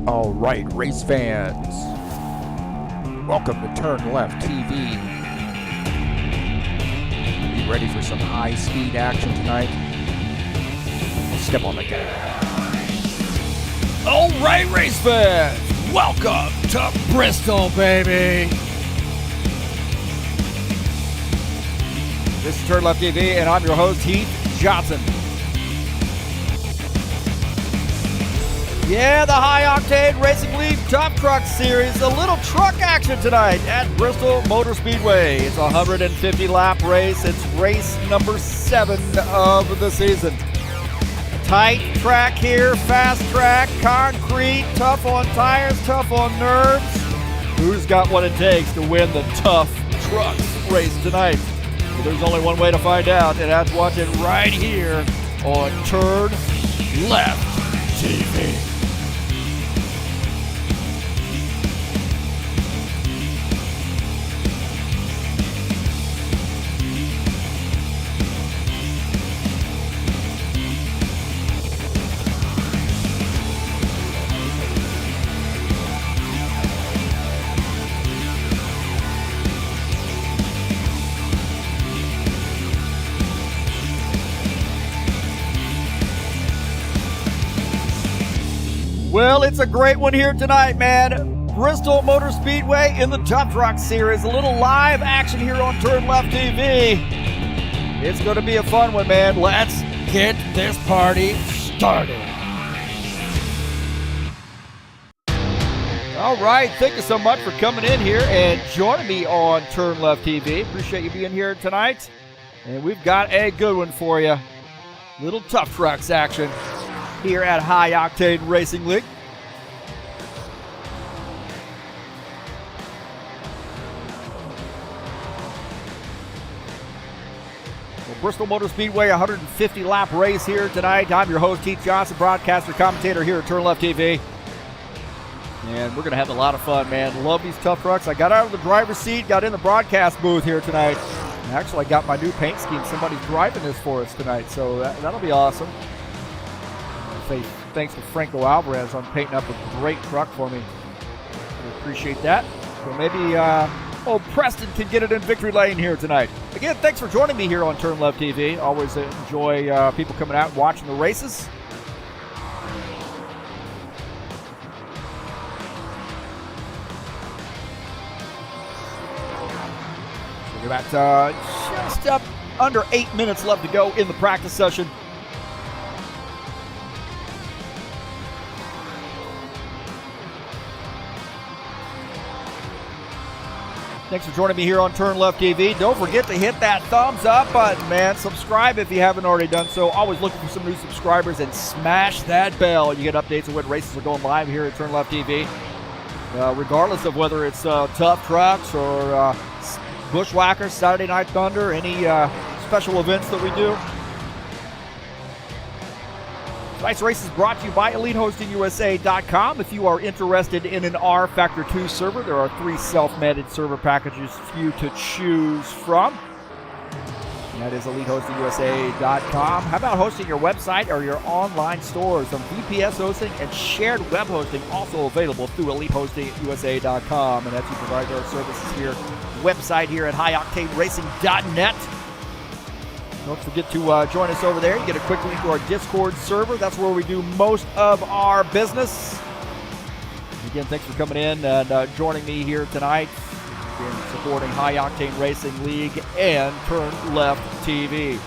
All right, race fans, welcome to TurnLeftTV. You ready for some high-speed action tonight? Step on the gas. All right, race fans, welcome to Bristol, baby. This is TurnLeftTV, and I'm your host, Heath Johnson. Yeah, the High Octane Racing League Top Truck Series, a little truck action tonight at Bristol Motor Speedway. It's a 150-lap race. It's race number 7 of the season. Tight track here, fast track, concrete, tough on tires, tough on nerves. Who's got what it takes to win the tough trucks race tonight? Well, there's only one way to find out, and that's watch it right here on TurnLeftTV. Well, it's a great one here tonight, man. Bristol Motor Speedway in the Tough Truck Series. A little live action here on TurnLeftTV. It's going to be a fun one, man. Let's get this party started. All right, thank you so much for coming in here and joining me on TurnLeftTV. Appreciate you being here tonight. And we've got a good one for you. Little Tough Trucks action here at High Octane Racing League. Well, Bristol Motor Speedway, 150-lap race here tonight. I'm your host, Heath Johnson, broadcaster, commentator here at TurnLeftTV. And we're going to have a lot of fun, man. Love these tough trucks. I got out of the driver's seat, got in the broadcast booth here tonight. And actually, I got my new paint scheme. Somebody's driving this for us tonight, so that'll be awesome. Thanks to Franco Alvarez on painting up a great truck for me. I appreciate that. So maybe old Preston can get it in victory lane here tonight. Again, thanks for joining me here on TurnLeftTV. Always enjoy people coming out and watching the races. So we've got just up under 8 minutes left to go in the practice session. Thanks for joining me here on TurnLeftTV. Don't forget to hit that thumbs up button, man. Subscribe if you haven't already done so. Always looking for some new subscribers, and smash that bell. You get updates on when races are going live here at TurnLeftTV. Regardless of whether it's tough trucks or bushwhackers, Saturday Night Thunder, any special events that we do. Tonight's race is brought to you by EliteHostingUSA.com. If you are interested in an rFactor 2 server, there are 3 self-managed server packages for you to choose from. And that is EliteHostingUSA.com. How about hosting your website or your online stores? Some VPS hosting and shared web hosting also available through EliteHostingUSA.com. And that's who provides our services here. Website here at HighOctaneRacing.net. Don't forget to join us over there. You get a quick link to our Discord server. That's where we do most of our business. Again, thanks for coming in and joining me here tonight. Again, supporting High Octane Racing League and TurnLeftTV.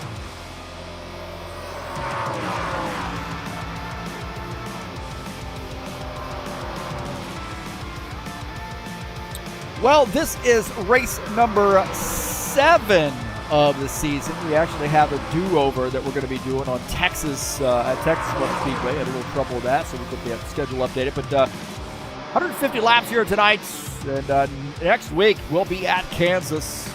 Well, this is race number 7 of the season. We actually have a do-over that we're going to be doing on Texas at Texas Motor Speedway. Had a little trouble with that, so we'll get the schedule updated. But 150 laps here tonight, and next week we'll be at Kansas,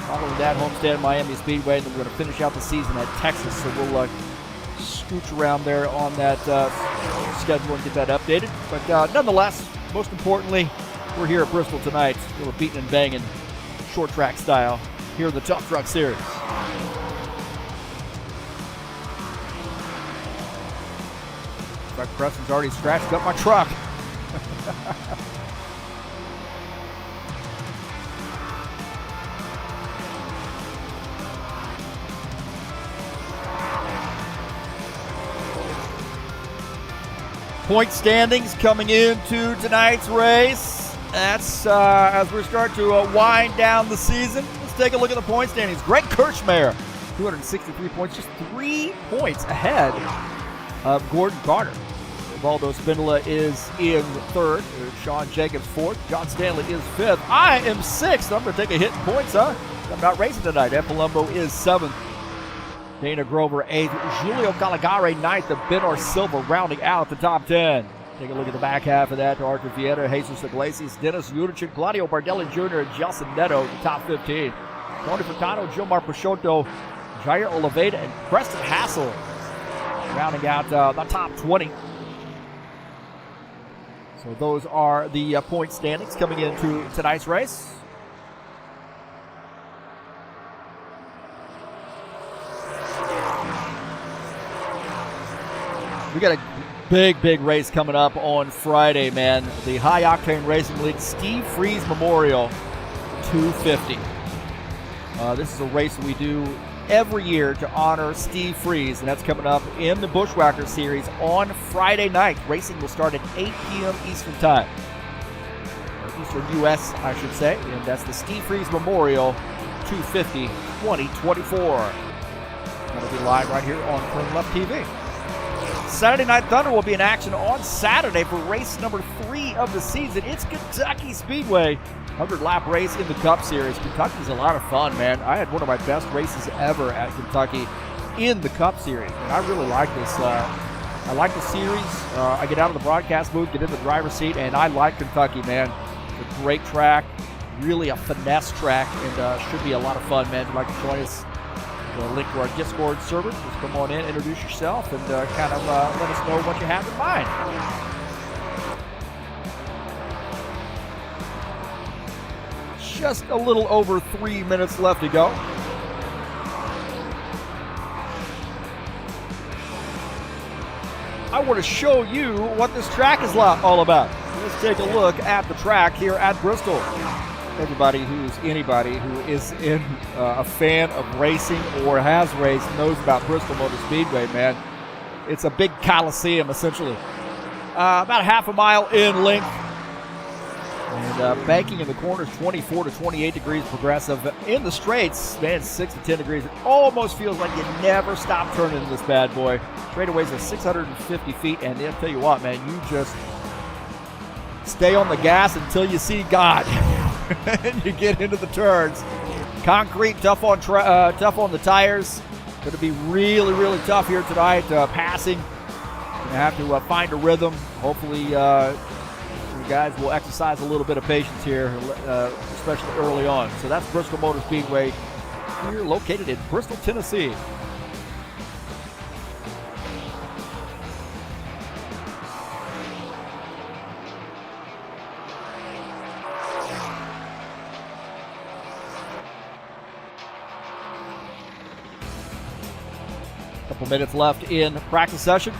following that Homestead Miami Speedway, and then we're going to finish out the season at Texas. So we'll scooch around there on that schedule and get that updated. But nonetheless, most importantly, we're here at Bristol tonight. We're beating and banging, short track style, here in the Tough Truck Series. Preston's already scratched up my truck. Point standings coming into tonight's race. That's as we're starting to wind down the season. Let's take a look at the point standings. Greg Kirchmeier, 263 points, just 3 points ahead of Gordon Carter. Valdo Spindola is in third. Sean Jacobs fourth. John Stanley is fifth. I am sixth. I'm going to take a hit in points, huh? I'm not racing tonight. Ed Palumbo is seventh. Dana Grover eighth. Julio Caligari ninth. The Benor Silva rounding out the top 10. Take a look at the back half of that. To Arthur Vieta, Jesus Iglesias, Dennis Yudichin, Claudio Bardelli Jr., and Jelson Neto, the top 15. Tony Furtado, Gilmar Pachotto, Jair Oliveira, and Preston Hassel rounding out the top 20. So those are the point standings coming into tonight's race. We got a big race coming up on Friday, man. The High Octane Racing League Steve Freeze Memorial 250. This is a race that we do every year to honor Steve Freeze, and that's coming up in the Bushwhacker Series on Friday night. Racing will start at 8 p.m. Eastern Time. Or Eastern U.S., I should say. And that's the Steve Freeze Memorial 250 2024. That'll be live right here on TurnLeftTV. Saturday Night Thunder will be in action on Saturday for race number 3 of the season. It's Kentucky Speedway, 100-lap race in the Cup Series. Kentucky's a lot of fun, man. I had one of my best races ever at Kentucky in the Cup Series, and I really like this. I like the series. I get out of the broadcast booth, get in the driver's seat, and I like Kentucky, man. It's a great track, really a finesse track, and should be a lot of fun, man. If you'd like to join us, link to our Discord server. Just come on in, introduce yourself, and kind of let us know what you have in mind. Just a little over 3 minutes left to go. I want to show you what this track is all about. Let's take a look at the track here at Bristol. Anybody who is a fan of racing or has raced knows about Bristol Motor Speedway, man. It's a big coliseum, essentially. About half a mile in length. And banking in the corners, 24 to 28 degrees progressive. In the straights, man, 6 to 10 degrees. It almost feels like you never stop turning in this bad boy. Straightaways are 650 feet, and I'll tell you what, man, you just stay on the gas until you see God. And you get into the turns. Concrete, tough on the tires. Going to be really tough here tonight. Passing, going to have to find a rhythm. Hopefully, you guys will exercise a little bit of patience here, especially early on. So that's Bristol Motor Speedway here, located in Bristol, Tennessee. Couple minutes left in practice session.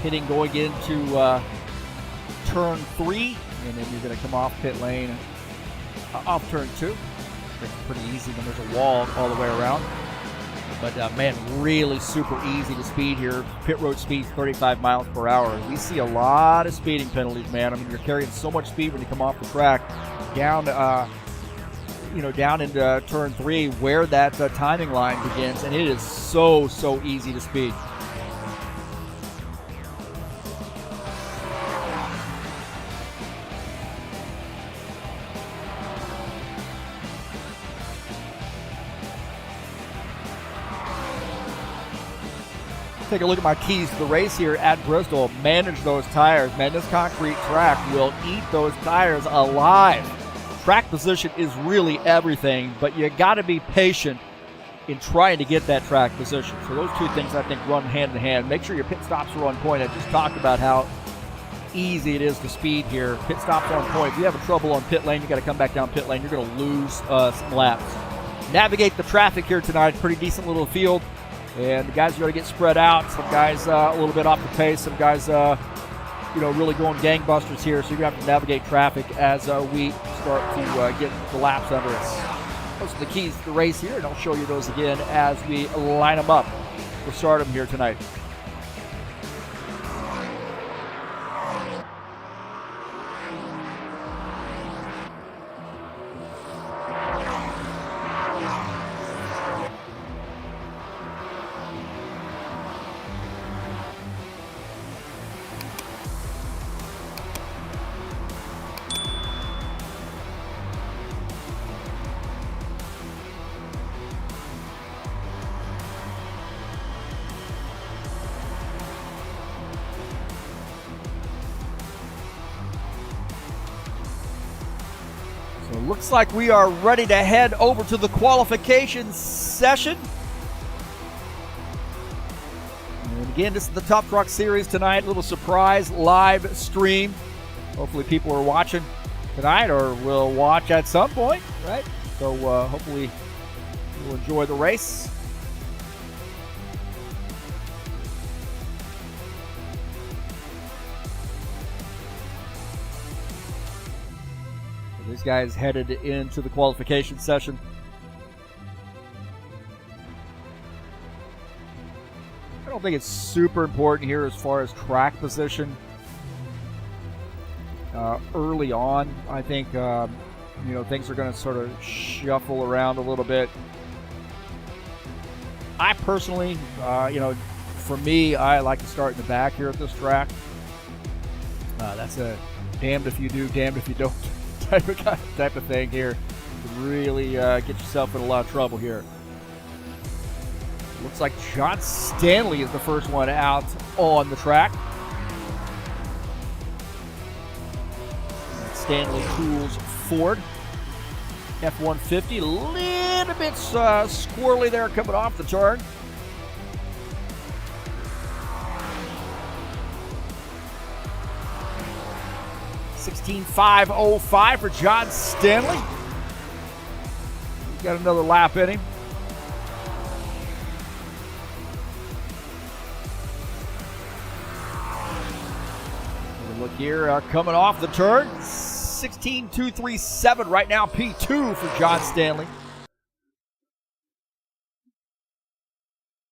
Hitting going into turn 3, and then you're going to come off pit lane, off turn 2. It's pretty easy when there's a wall all the way around. But, man, really super easy to speed here. Pit road speed's 35 miles per hour. We see a lot of speeding penalties, man. I mean, you're carrying so much speed when you come off the track down, down into turn 3 where that timing line begins, and it is so easy to speed. Take a look at my keys to the race here at Bristol. Manage those tires, man. This concrete track will eat those tires alive. Track position is really everything, but you got to be patient in trying to get that track position. So those two things, I think, run hand in hand. Make sure your pit stops are on point. I just talked about how easy it is to speed here. Pit stops on point. If you have trouble on pit lane, you got to come back down pit lane. You're going to lose some laps. Navigate the traffic here tonight. Pretty decent little field. And the guys are going to get spread out. Some guys a little bit off the pace. Some guys, really going gangbusters here. So you're going to have to navigate traffic as we start to get the laps under us. Those are the keys to the race here, and I'll show you those again as we line them up for stardom here tonight. So it looks like we are ready to head over to the qualification session. And again, this is the Tough Truck Series tonight. A little surprise live stream. Hopefully people are watching tonight or will watch at some point, right? So hopefully you'll enjoy the race. These guys headed into the qualification session. I don't think it's super important here as far as track position. Early on, I think things are going to sort of shuffle around a little bit. I personally, for me, I like to start in the back here at this track. That's a damned if you do, damned if you don't type of thing here. You can really get yourself in a lot of trouble here. Looks like John Stanley is the first one out on the track. Stanley Tools Ford F-150, a little bit squirrely there coming off the turn. (16.505) for John Stanley. He's got another lap in him. Look here, coming off the turn. 16.237 right now, P2 for John Stanley.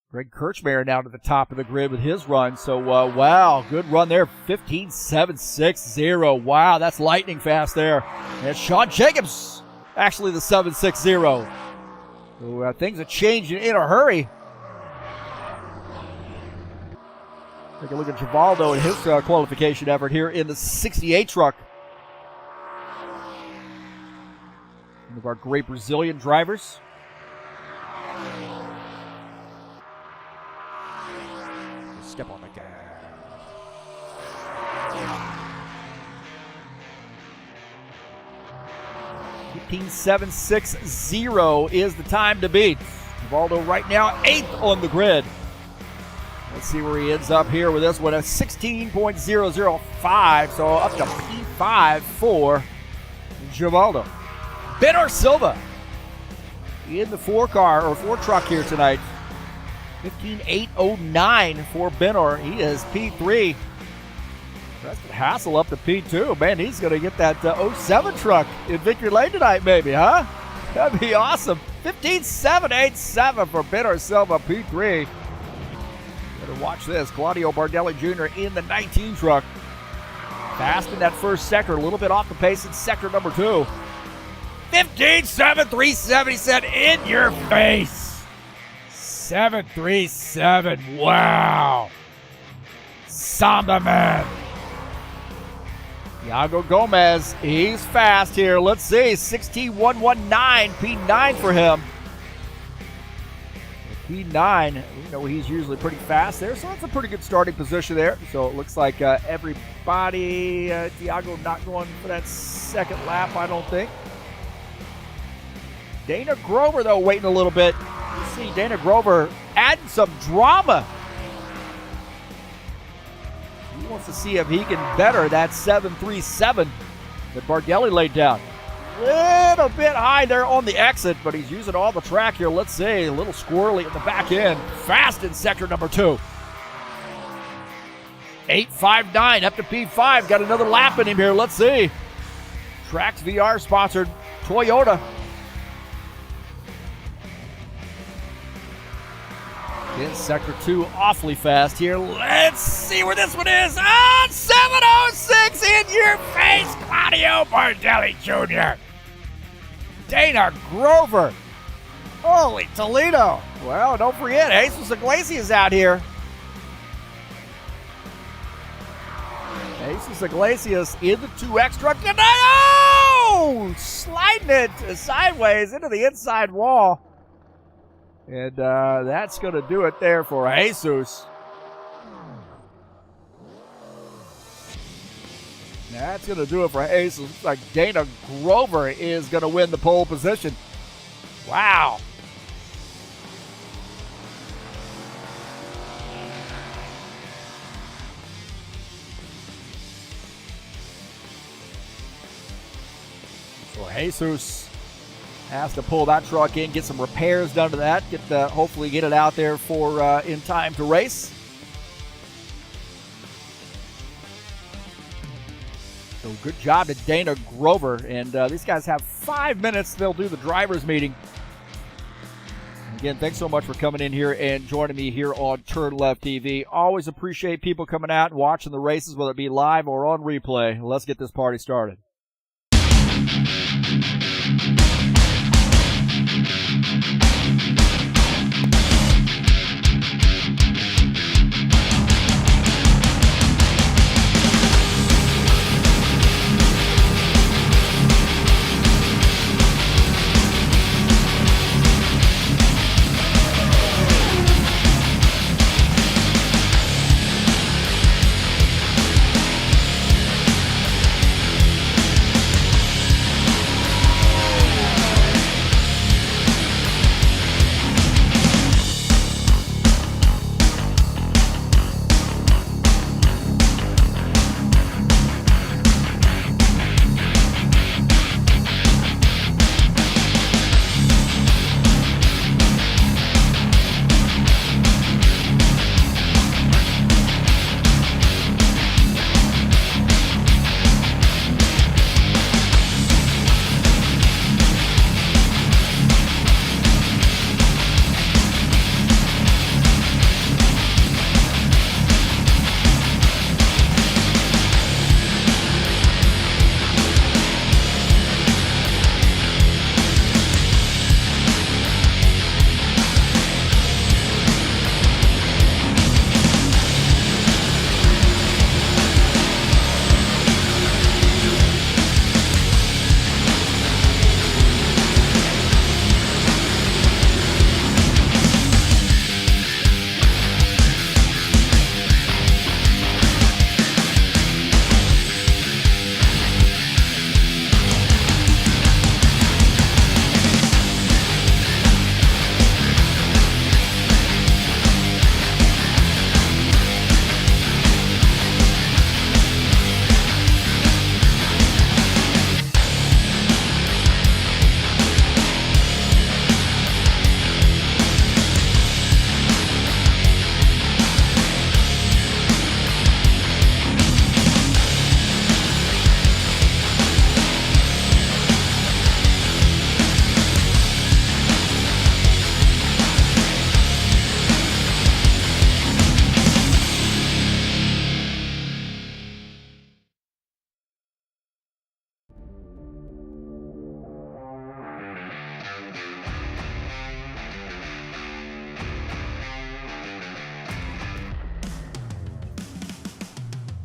Greg Kirchmeier now to the top of the grid with his run. So, wow, good run there. 15.760. Wow, that's lightning fast there. And Sean Jacobs, actually the 7.60. So, things are changing in a hurry. Take a look at Givaldo and his qualification effort here in the 68 truck. One of our great Brazilian drivers. Step on the gas. 15.760 is the time to beat. Givaldo right now 8th on the grid. Let's see where he ends up here with this one. A 16.005, so up to P5 for Givaldo. Benor Silva in the 4 truck here tonight. 15.809 for Benor. He is P3. Preston Hassel up to P2. Man, he's going to get that 07 truck in Victory Lane tonight, maybe, huh? That'd be awesome. 15.787 for Benor Silva, P3. Better watch this. Claudio Bardelli Jr. in the 19 truck. Fast in that first sector. A little bit off the pace in sector number 2. 15.737. He said, in your face. 737. Wow. Samba man. Iago Gomez. He's fast here. Let's see. 16.119. P9 for him. P9. We know he's usually pretty fast there, so that's a pretty good starting position there. So it looks like everybody, Thiago not going for that second lap, I don't think. Dana Grover, though, waiting a little bit. You see Dana Grover adding some drama. He wants to see if he can better that 7.37 that Bargelli laid down. Little bit high there on the exit, but he's using all the track here. Let's see, a little squirrely in the back end. Fast in sector number 2. 8.59 up to P5. Got another lap in him here. Let's see. Trax VR sponsored Toyota. In sector 2, awfully fast here. Let's see where this one is. 7.06 in your face, Claudio Bargelli Jr. Dana Grover. Holy Toledo. Well, don't forget, Jesus Iglesias out here. Jesus Iglesias in the 2X truck. Oh! Sliding it sideways into the inside wall. And that's going to do it there for Jesus. That's going to do it for Jesus. Looks like Dana Grover is going to win the pole position. Wow. So Jesus has to pull that truck in, get some repairs done to that, hopefully get it out there for in time to race. So good job to Dana Grover, and these guys have 5 minutes. They'll do the drivers' meeting. Again, thanks so much for coming in here and joining me here on TurnLeftTV. Always appreciate people coming out and watching the races, whether it be live or on replay. Let's get this party started.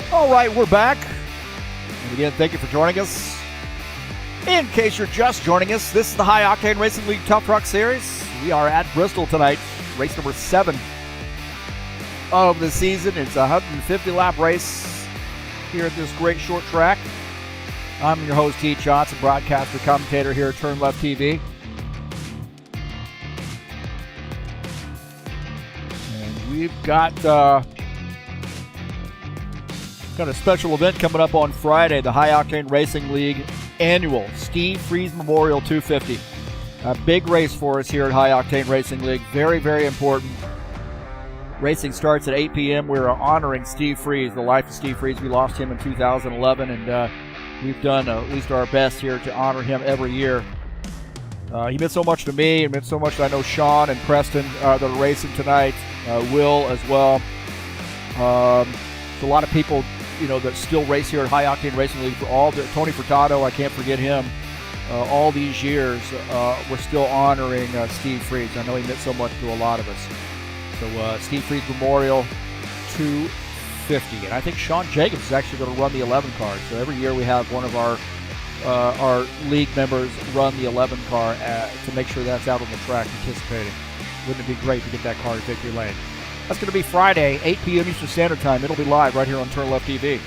All right, we're back. And again, thank you for joining us. In case you're just joining us, this is the High Octane Racing League Tough Truck Series. We are at Bristol tonight, race number 7 of the season. It's a 150-lap race here at this great short track. I'm your host, Heath Johnson, broadcaster, commentator here at TurnLeftTV. And we've got Got a special event coming up on Friday, the High Octane Racing League annual Steve Freeze Memorial 250. A big race for us here at High Octane Racing League. Very, very important. Racing starts at 8 p.m. We're honoring Steve Freeze, the life of Steve Freeze. We lost him in 2011, and we've done at least our best here to honor him every year. He meant so much to me. It meant so much that I know Sean and Preston that are racing tonight, Will as well. There's a lot of people, that still race here at High Octane Racing League. Tony Furtado, I can't forget him. All these years, we're still honoring Steve Freeze. I know he meant so much to a lot of us. So Steve Freeze Memorial 250. And I think Sean Jacobs is actually going to run the 11 car. So every year we have one of our league members run the 11 car to make sure that's out on the track participating. Wouldn't it be great to get that car to victory lane? That's going to be Friday, 8 p.m. Eastern Standard Time. It'll be live right here on TurnLeftTV.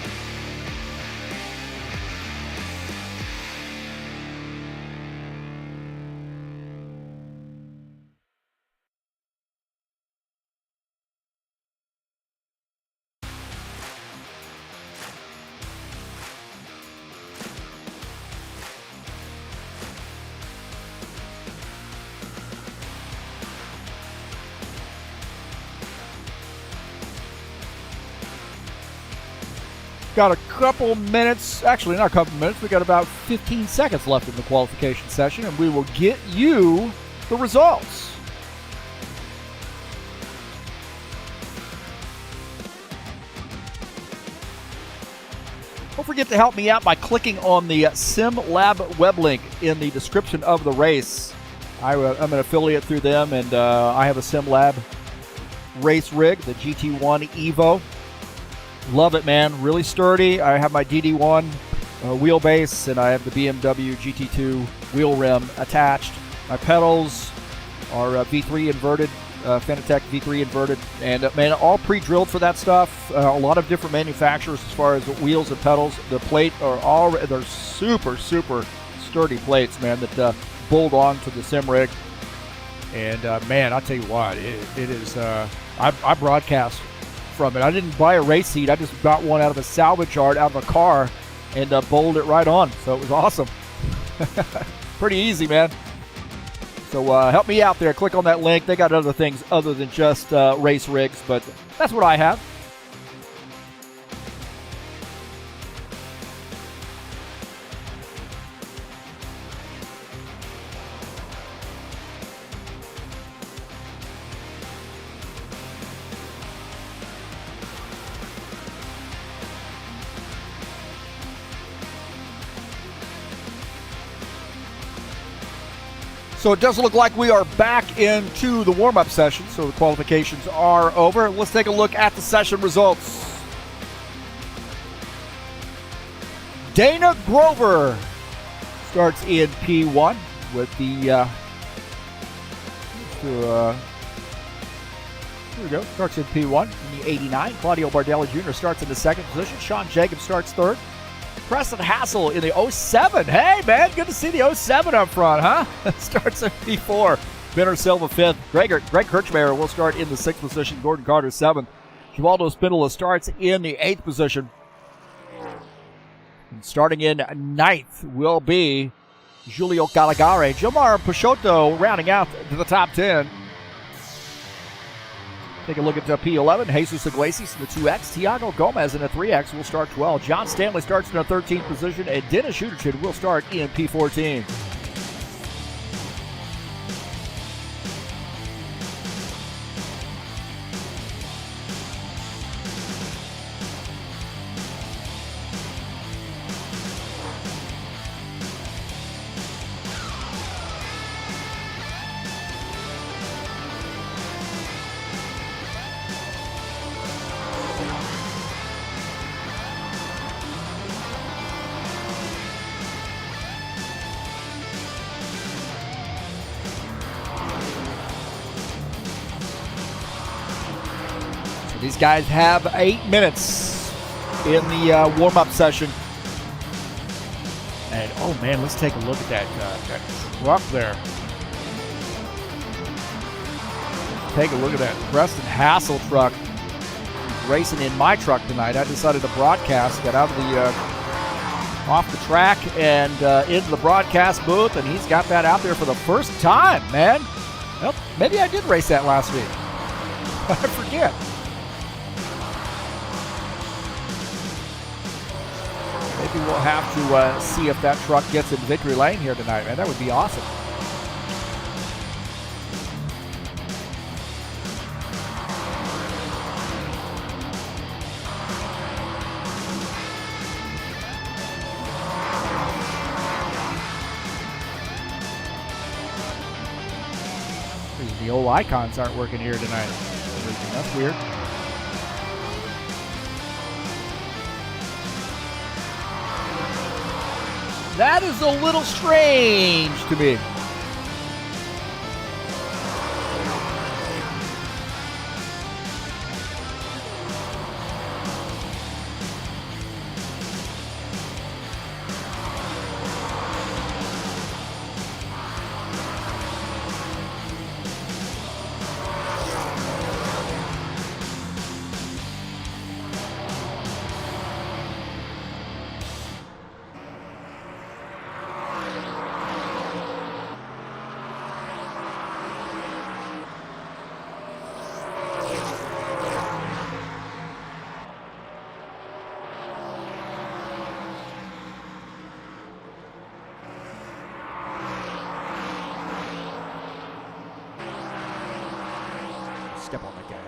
Got a couple minutes, actually not a couple minutes, we got about 15 seconds left in the qualification session, and we will get you the results. Don't forget to help me out by clicking on the SimLab web link in the description of the race. I'm an affiliate through them, and I have a SimLab race rig, the GT1 Evo. Love it, man. Really sturdy. I have my DD1 wheelbase, and I have the BMW GT2 wheel rim attached. My pedals are V3 inverted, Fanatec V3 inverted, and man, all pre-drilled for that stuff. A lot of different manufacturers as far as wheels and pedals. The plate they're super, super sturdy plates, man, that bolt on to the sim rig. And man, I'll tell you what, it is. I broadcast from it. I didn't buy a race seat. I just got one out of a salvage yard, out of a car, and bolted it right on. So it was awesome. Pretty easy, man. So help me out there. Click on that link. They got other things other than just race rigs, but that's what I have. So it does look like we are back into the warm-up session, so the qualifications are over. Let's take a look at the session results. Dana Grover starts in P1 with the, here we go, starts in P1 in the 89. Claudio Bardelli Jr. starts in the second position. Sean Jacobs starts third. Preston Hassel in the 07. Hey, man, good to see the 07 up front, huh? Starts in P4. Benner Silva fifth. Greg Kirchmeier will start in the sixth position. Gordon Carter seventh. Givaldo Spindola starts in the eighth position. And starting in ninth will be Julio Caligari. Gilmar Peixoto rounding out to the top 10. Take a look at P11. Jesus Iglesias in the 2X. Tiago Gomez in the 3X will start 12. John Stanley starts in the 13th position. And Dennis Schuderchin will start in P14. These guys have 8 minutes in the warm-up session. And, oh, man, let's take a look at that truck there. Take a look at that Preston Hassel truck. racing in my truck tonight. I decided to broadcast, got out of the off the track and into the broadcast booth, and he's got that out there for the first time, man. Well, maybe I did race that last week. I forget. Maybe we'll have to see if that truck gets in victory lane here tonight, man. That would be awesome. The old icons aren't working here tonight. That's weird. That is a little strange to me. Step on the gas.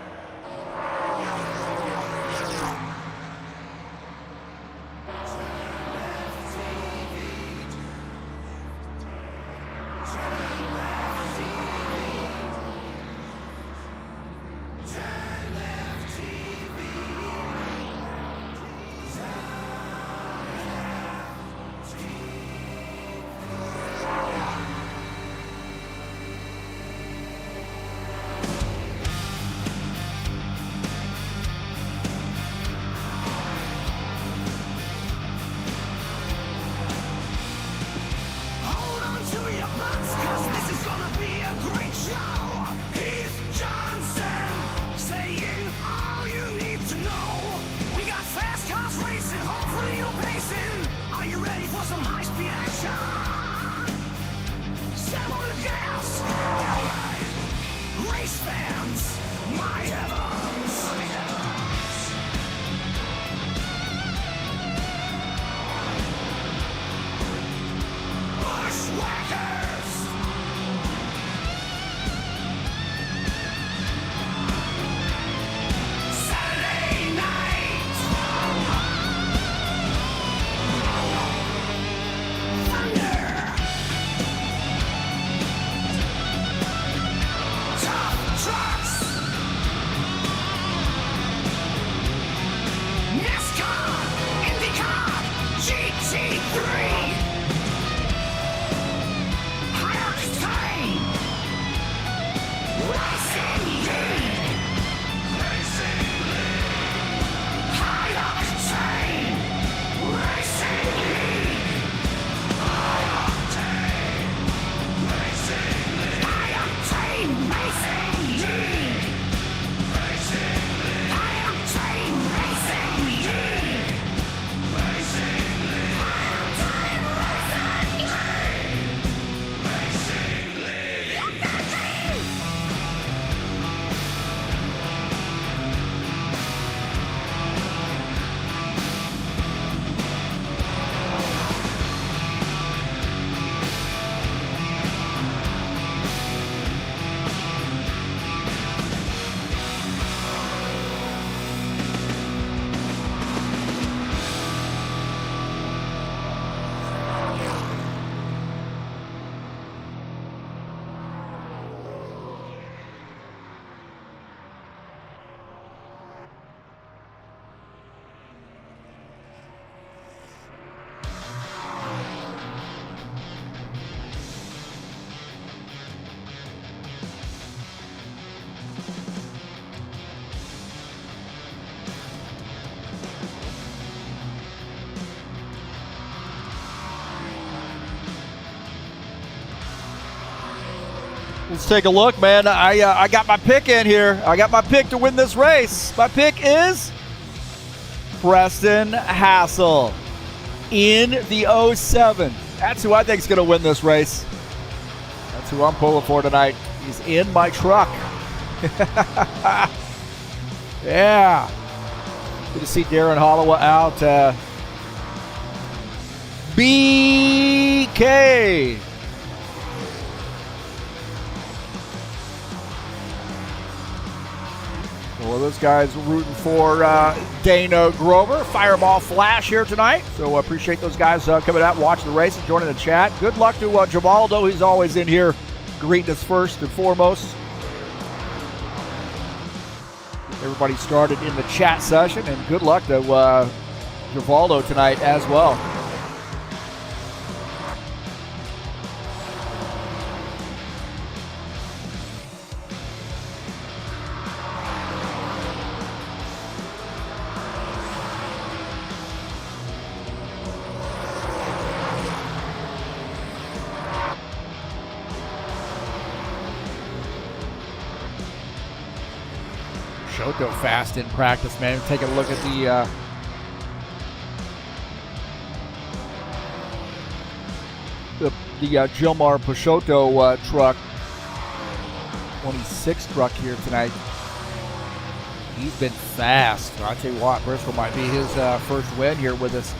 Let's take a look, man. I got my pick in here. I got my pick to win this race. My pick is Preston Hassel in the 07. That's who I think is going to win this race. That's who I'm pulling for tonight. He's in my truck. Yeah. Good to see Darren Holloway out. BK. Well, this guy's rooting for Dana Grover. Fireball Flash here tonight. So appreciate those guys coming out, watching the race, and joining the chat. Good luck to Givaldo. He's always in here greeting us first and foremost. Everybody started in the chat session, and good luck to Givaldo tonight as well. Go fast in practice, man. Take a look at the Gilmar Peixoto truck, 26 truck here tonight. He's been fast. I'll tell you what, Bristol might be his first win here with us.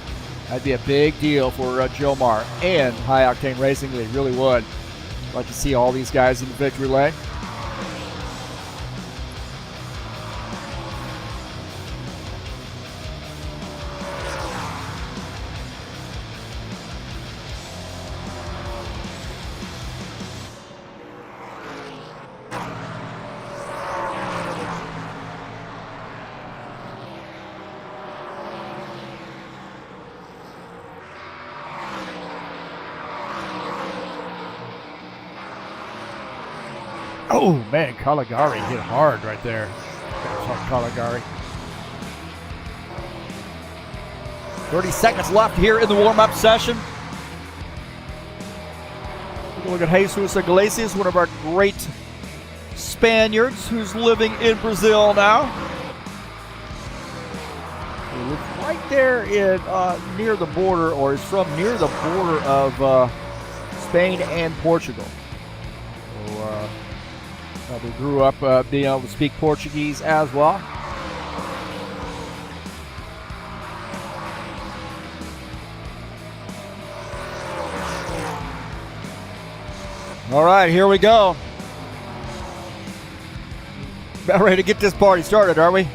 That'd be a big deal for Gilmar and High Octane Racing. They really would. Like to see all these guys in the victory lane. Oh, man, Caligari hit hard right there. Caligari. 30 seconds left here in the warm-up session. Take a look at Jesus Iglesias, one of our great Spaniards who's living in Brazil now. He lives right there in near the border, or is from near the border of Spain and Portugal. So, they grew up being able to speak Portuguese as well. All right, here we go. About ready to get this party started, are we?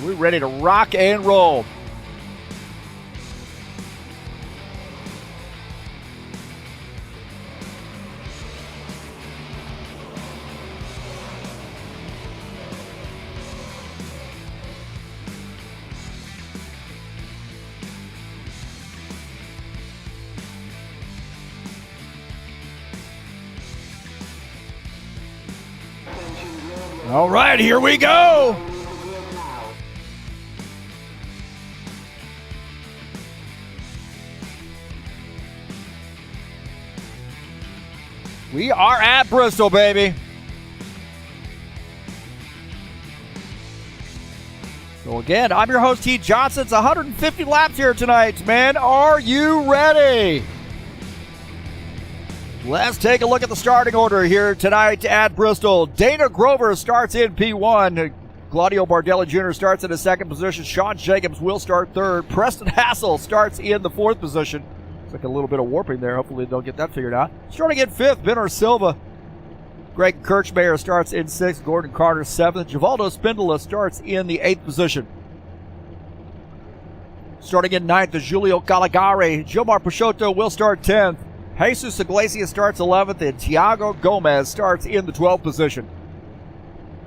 We're ready to rock and roll. All right, here we go. We are at Bristol, baby. So again, I'm your host, Heath Johnson. It's 150 laps here tonight, man. Are you ready? Let's take a look at the starting order here tonight at Bristol. Dana Grover starts in P1. Claudio Bardelli Jr. starts in the second position. Sean Jacobs will start third. Preston Hassel starts in the fourth position. Looks like a little bit of warping there. Hopefully they'll get that figured out. Starting in fifth, Benner Silva. Greg Kirchmayer starts in sixth. Gordon Carter seventh. Givaldo Spindola starts in the eighth position. Starting in ninth is Julio Caligari. Gilmar Peixoto will start 10th. Jesus Iglesias starts 11th, and Thiago Gomez starts in the 12th position.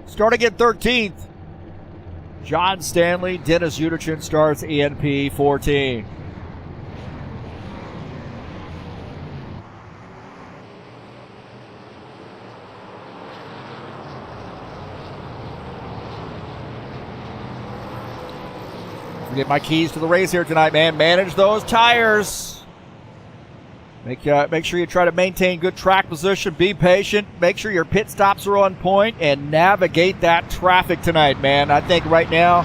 Starting in 13th, John Stanley, Dennis Udichin starts in P14. Get my keys to the race here tonight, man. Manage those tires. Make sure you try to maintain good track position, be patient, make sure your pit stops are on point, and navigate that traffic tonight, man. I think right now,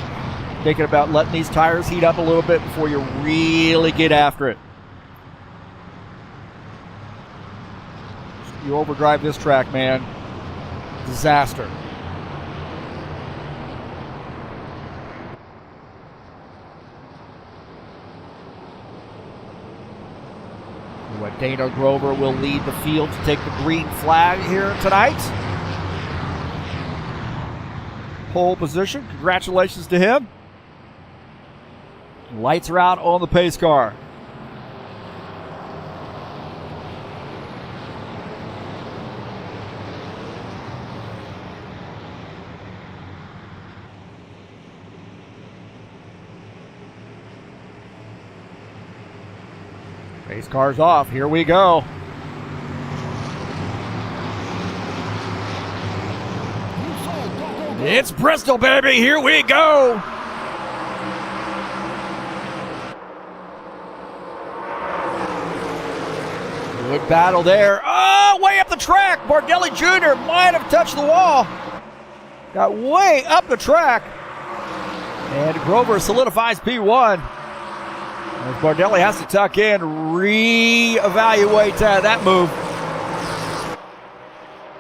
thinking about letting these tires heat up a little bit before you really get after it. You overdrive this track, man. Disaster. Dana Grover will lead the field to take the green flag here tonight. Pole position. Congratulations to him. Lights are out on the pace car. Pace car's off. Here we go. It's Bristol, baby. Here we go. Good battle there. Oh, way up the track. Bardelli Jr. might have touched the wall. Got way up the track. And Grover solidifies P1. As Bardelli has to tuck in, reevaluate that move.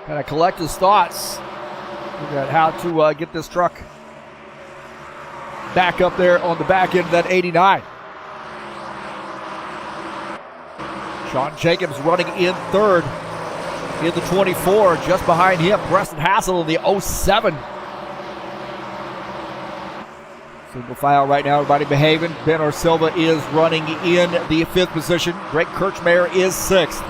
Kind of collect his thoughts. Look at how to get this truck back up there on the back end of that 89. Sean Jacobs running in third in the 24. Just behind him, Preston Hassel in the 07. Single file right now, everybody behaving. Ben Silva is running in the 5th position. Greg Kirchmeier is 6th.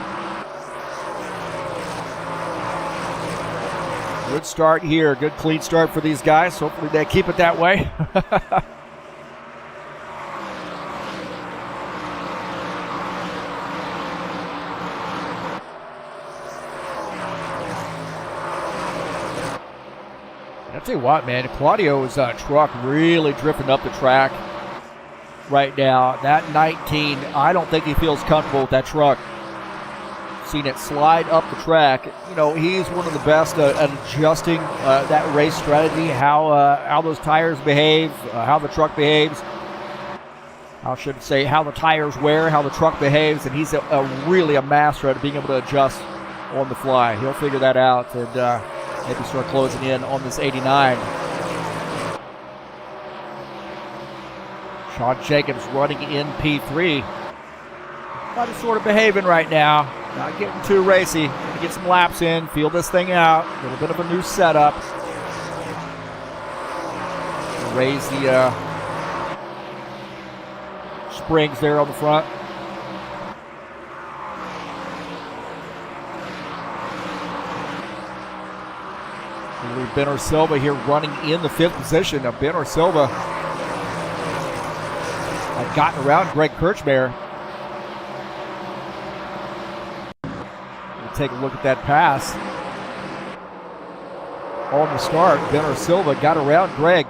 Good start here. Good clean start for these guys. Hopefully they keep it that way. I'll tell you what, man, Claudio's truck really drifting up the track right now. That 19, I don't think he feels comfortable with that truck. Seen it slide up the track. You know, he's one of the best at adjusting that race strategy, how those tires behave, how the truck behaves. I should say how the tires wear, how the truck behaves, and he's really a master at being able to adjust on the fly. He'll figure that out and maybe start closing in on this 89. Sean Jacobs running in P3. But he's sort of behaving right now. Not getting too racy. Gonna get some laps in, feel this thing out. A little bit of a new setup. Raise the springs there on the front. Ben Silva here running in the 5th position. Now Ben Silva had gotten around Greg Kirchmeier. We'll take a look at that pass. On the start, Ben Silva got around Greg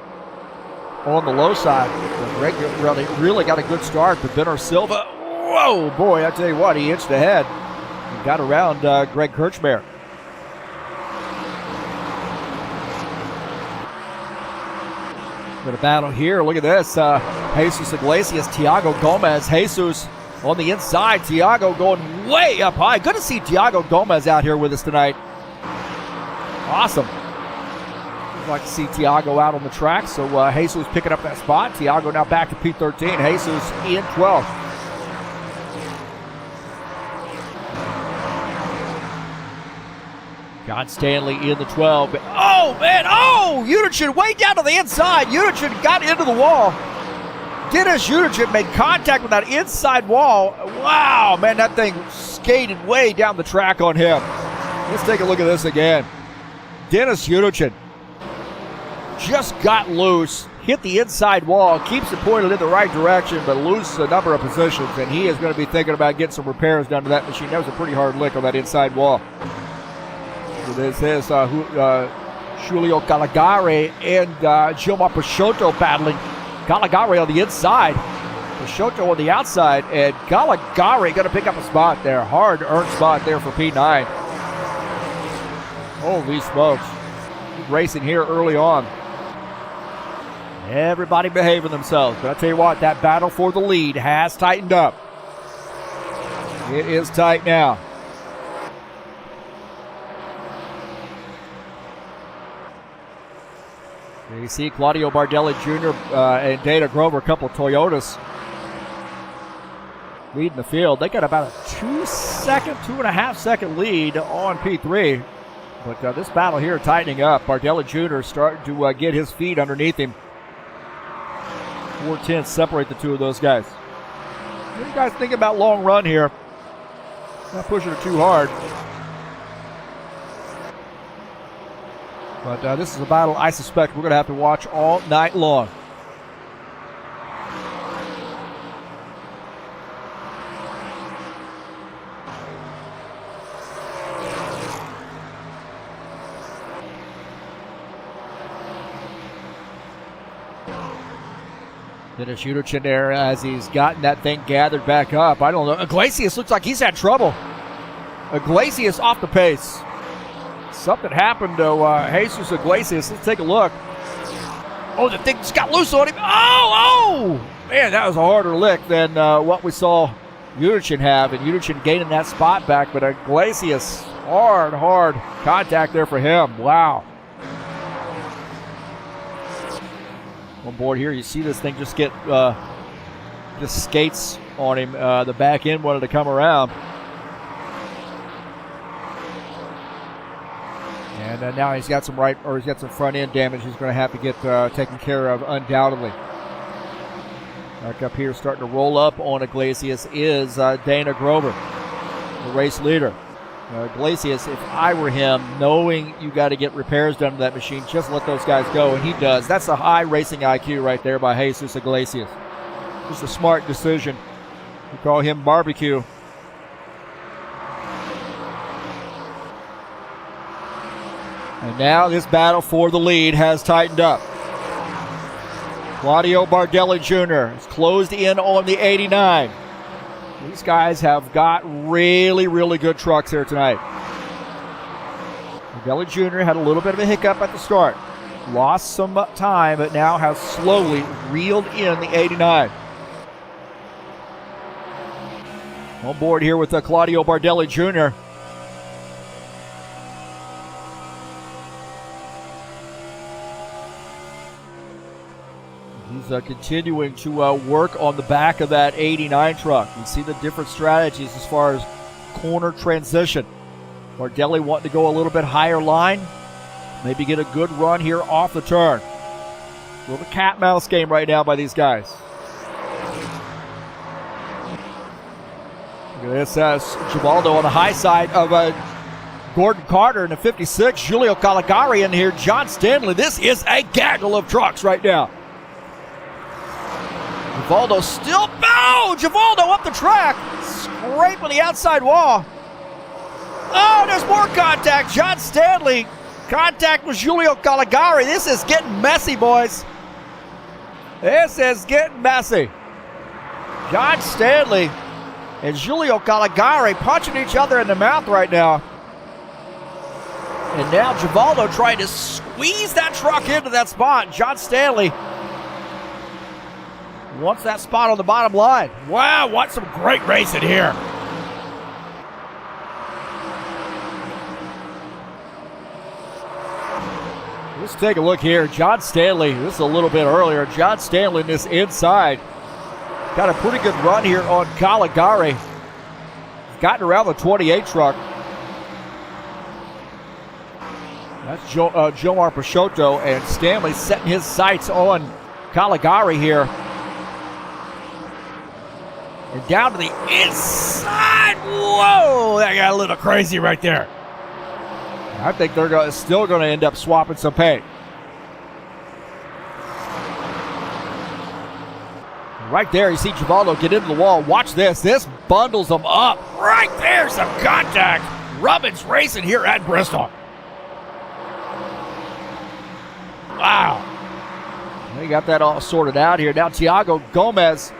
on the low side. Greg really got a good start, but Ben Silva, whoa, boy, I tell you what, he inched ahead. He got around Greg Kirchmeier. Got a battle here. Look at this. Jesus Iglesias, Tiago Gomez. Jesus on the inside. Tiago going way up high. Good to see Tiago Gomez out here with us tonight. Awesome. I'd like to see Tiago out on the track. So Jesus picking up that spot. Tiago now back to P13. Jesus in 12th. John Stanley in the 12. Oh, man. Oh, Unichin way down to the inside. Unichin got into the wall. Dennis Unichin made contact with that inside wall. Wow, man, that thing skated way down the track on him. Let's take a look at this again. Dennis Unichin just got loose, hit the inside wall, keeps it pointed in the right direction, but loses a number of positions, and he is going to be thinking about getting some repairs done to that machine. That was a pretty hard lick on that inside wall. This is Julio Calagare and Gilmar Peixoto battling. Calagare on the inside. Peixoto on the outside, and Caligari going to pick up a spot there. Hard-earned spot there for P9. Holy smokes. Racing here early on. Everybody behaving themselves. But I tell you what, that battle for the lead has tightened up. It is tight now. You see Claudio Bardelli Jr. And Dana Grover, a couple of Toyotas, leading the field. They got about a 2.5 second lead on P3. But this battle here tightening up. Bardelli Jr. starting to get his feet underneath him. 4/10 separate the two of those guys. What do you guys think about long run here? Not pushing it too hard. But this is a battle I suspect we're going to have to watch all night long. Dennis Uderchin there as he's gotten that thing gathered back up. I don't know. Iglesias looks like he's had trouble. Iglesias off the pace. Something happened to Jesus Iglesias. Let's take a look. Oh, the thing just got loose on him. Oh! Man, that was a harder lick than what we saw Uderchin have. And Uderchin gaining that spot back. But Iglesias, hard contact there for him. Wow. On board here, you see this thing just get just skates on him. The back end wanted to come around. And now he's got some front end damage he's going to have to get taken care of undoubtedly. Back up here, starting to roll up on Iglesias is Dana Grover, the race leader. Iglesias, if I were him, knowing you got to get repairs done to that machine, just let those guys go, and he does. That's a high racing IQ right there by Jesus Iglesias. Just a smart decision. We call him barbecue. And now this battle for the lead has tightened up. Claudio Bardelli Jr. has closed in on the 89. These guys have got really good trucks here tonight. Bardelli Jr. had a little bit of a hiccup at the start. Lost some time, but now has slowly reeled in the 89. On board here with Claudio Bardelli Jr. He's continuing to work on the back of that 89 truck. You see the different strategies as far as corner transition. Bardelli wanting to go a little bit higher line. Maybe get a good run here off the turn. A little cat-mouse game right now by these guys. Look at this Givaldo on the high side of Gordon Carter in the 56. Giulio Caligari in here. John Stanley. This is a gaggle of trucks right now. Givaldo still, Givaldo up the track, scraping the outside wall. Oh, there's more contact. John Stanley, contact with Giulio Caligari. This is getting messy, boys. This is getting messy. John Stanley and Giulio Caligari punching each other in the mouth right now. And now Givaldo trying to squeeze that truck into that spot. John Stanley wants that spot on the bottom line. Wow, what some great racing here. Let's take a look here. John Stanley, this is a little bit earlier. John Stanley in this inside. Got a pretty good run here on Caligari. Gotten around the 28 truck. That's Jomar Peixoto, and Stanley setting his sights on Caligari here. And down to the inside. Whoa, that got a little crazy right there. I think they're still going to end up swapping some paint. Right there, you see Givaldo get into the wall. Watch this. This bundles them up. Right there, some contact. Robbins racing here at Bristol. Wow. They got that all sorted out here. Now Thiago Gomez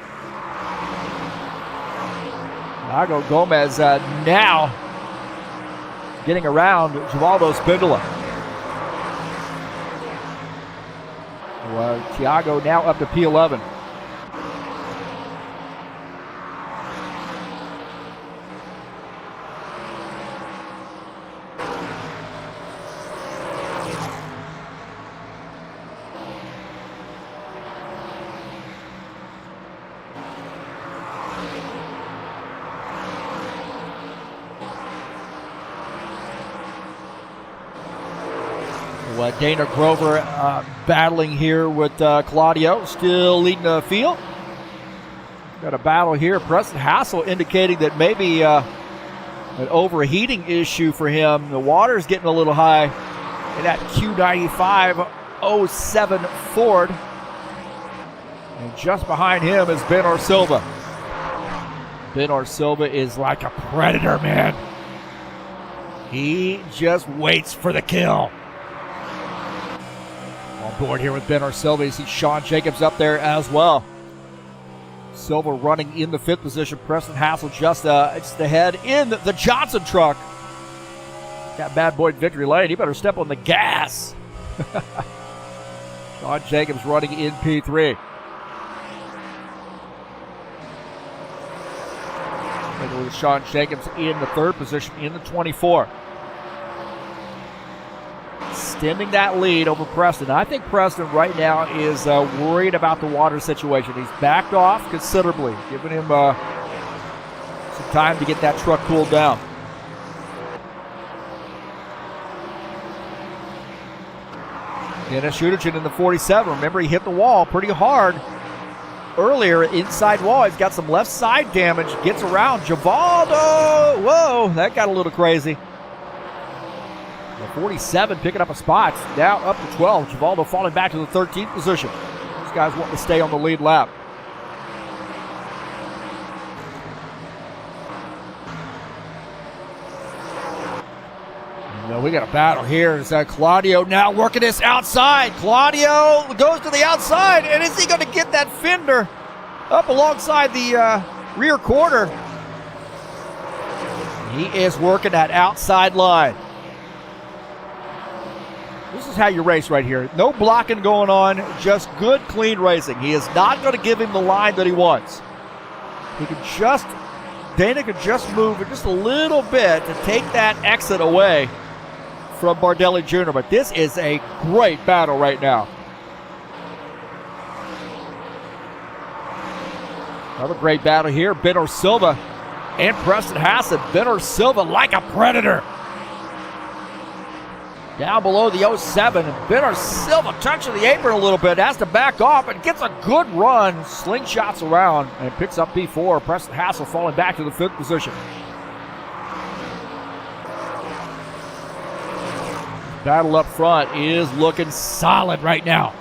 Thiago Gomez now getting around Givaldo Spindola. Thiago now up to P11. Dana Grover battling here with Claudio, still leading the field. Got a battle here. Preston Hassel indicating that maybe an overheating issue for him. The water's getting a little high in that Q95-07 Ford. And just behind him is Ben Silva. Ben Silva is like a predator, man. He just waits for the kill. On board here with Ben Silva. You see Sean Jacobs up there as well. Silva running in the 5th position. Preston Hassel just ahead in the Johnson truck. Got bad boy victory lane. He better step on the gas. Sean Jacobs running in P3. Take a look at Sean Jacobs in the 3rd position in the 24. Extending that lead over Preston. I think Preston right now is worried about the water situation. He's backed off considerably, giving him some time to get that truck cooled down. Dennis Schudergen in the 47. Remember, he hit the wall pretty hard earlier, inside wall. He's got some left side damage. Gets around Givaldo. Whoa, that got a little crazy. 47 picking up a spot. Now up to 12. Givaldo falling back to the 13th position. These guys want to stay on the lead lap. We got a battle here. Is Claudio now working this outside. Claudio goes to the outside, and is he going to get that fender up alongside the rear quarter? He is working that outside line. This is how you race right here. No blocking going on, just good, clean racing. He is not going to give him the line that he wants. Dana could just move it just a little bit to take that exit away from Bardelli Jr., but this is a great battle right now. Another great battle here. Ben Silva and Preston Hassel. Ben Silva like a predator. Down below the 07, and Ben Silva touching the apron a little bit, has to back off, and gets a good run, slingshots around, and picks up P4. Preston Hassel falling back to the 5th position. Battle up front is looking solid right now.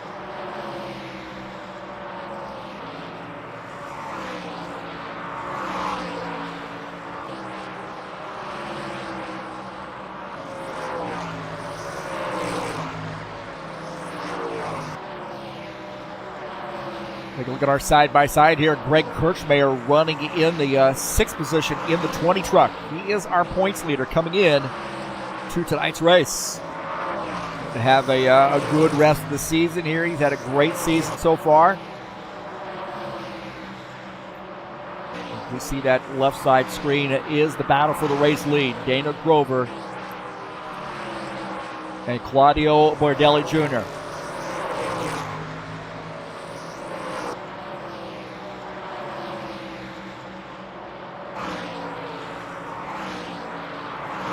Take a look at our side-by-side here. Greg Kirchmayer running in the 6th position in the 20 truck. He is our points leader coming in to tonight's race. To have a good rest of the season here. He's had a great season so far. We see that left side screen is the battle for the race lead. Dana Grover and Claudio Bardelli Jr.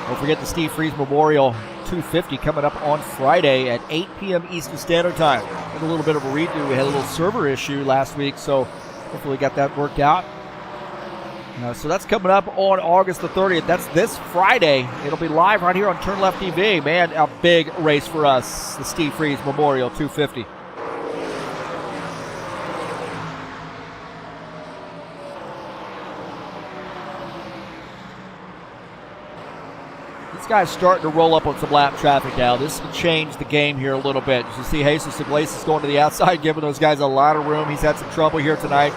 Don't forget the Steve Freeze Memorial 250 coming up on Friday at 8 p.m. Eastern Standard Time. Had a little bit of a redo. We had a little server issue last week, so hopefully we got that worked out. So that's coming up on August the 30th. That's this Friday. It'll be live right here on TurnLeftTV. Man, a big race for us, the Steve Freeze Memorial 250. Guys starting to roll up on some lap traffic now. This can change the game here a little bit. You see Jesus Iglesias going to the outside, giving those guys a lot of room. He's had some trouble here tonight.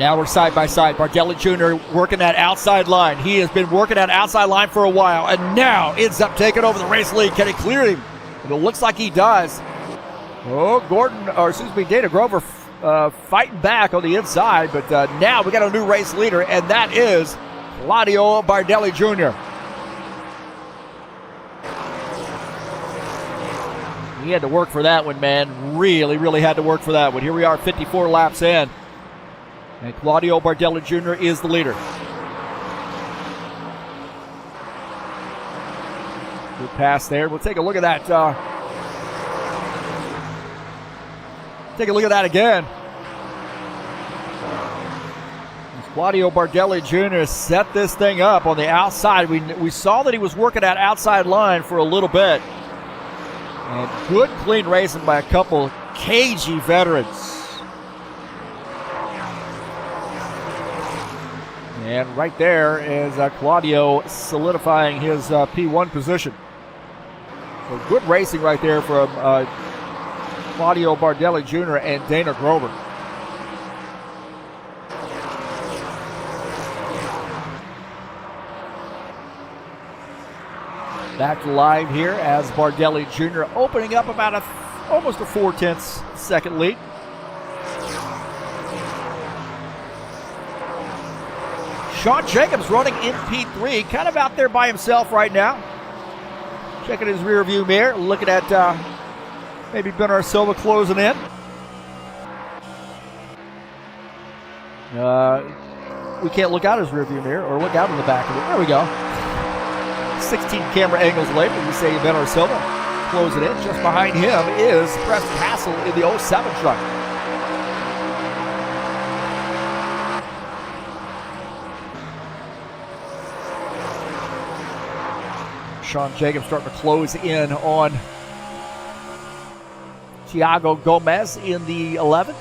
Now we're side by side. Bardelli Jr. working that outside line. He has been working that outside line for a while, and now ends up taking over the race lead. Can he clear him? And it looks like he does. Oh, Dana Grover fighting back on the inside, but now we got a new race leader, and that is Claudio Bardelli Jr. He had to work for that one, man. Really, really had to work for that one. Here we are, 54 laps in. And Claudio Bardelli Jr. is the leader. Good pass there. We'll take a look at that. Take a look at that again. Claudio Bardelli Jr. set this thing up on the outside. We saw that he was working that outside line for a little bit. And good, clean racing by a couple cagey veterans. And right there is Claudio solidifying his P1 position. So good racing right there from Claudio Bardelli Jr. and Dana Grover. Back to live here as Bardelli Jr. opening up about almost a 4/10 second lead. Sean Jacobs running in P3, kind of out there by himself right now. Checking his rear view mirror, looking at maybe Bernard Silva closing in. We can't look out his rear view mirror or look out in the back of it. There we go. 16 camera angles later, we say Bernard Silva closing in. Just behind him is Preston Hassel in the 07 truck. Sean Jacobs starting to close in on Thiago Gomez in the 11.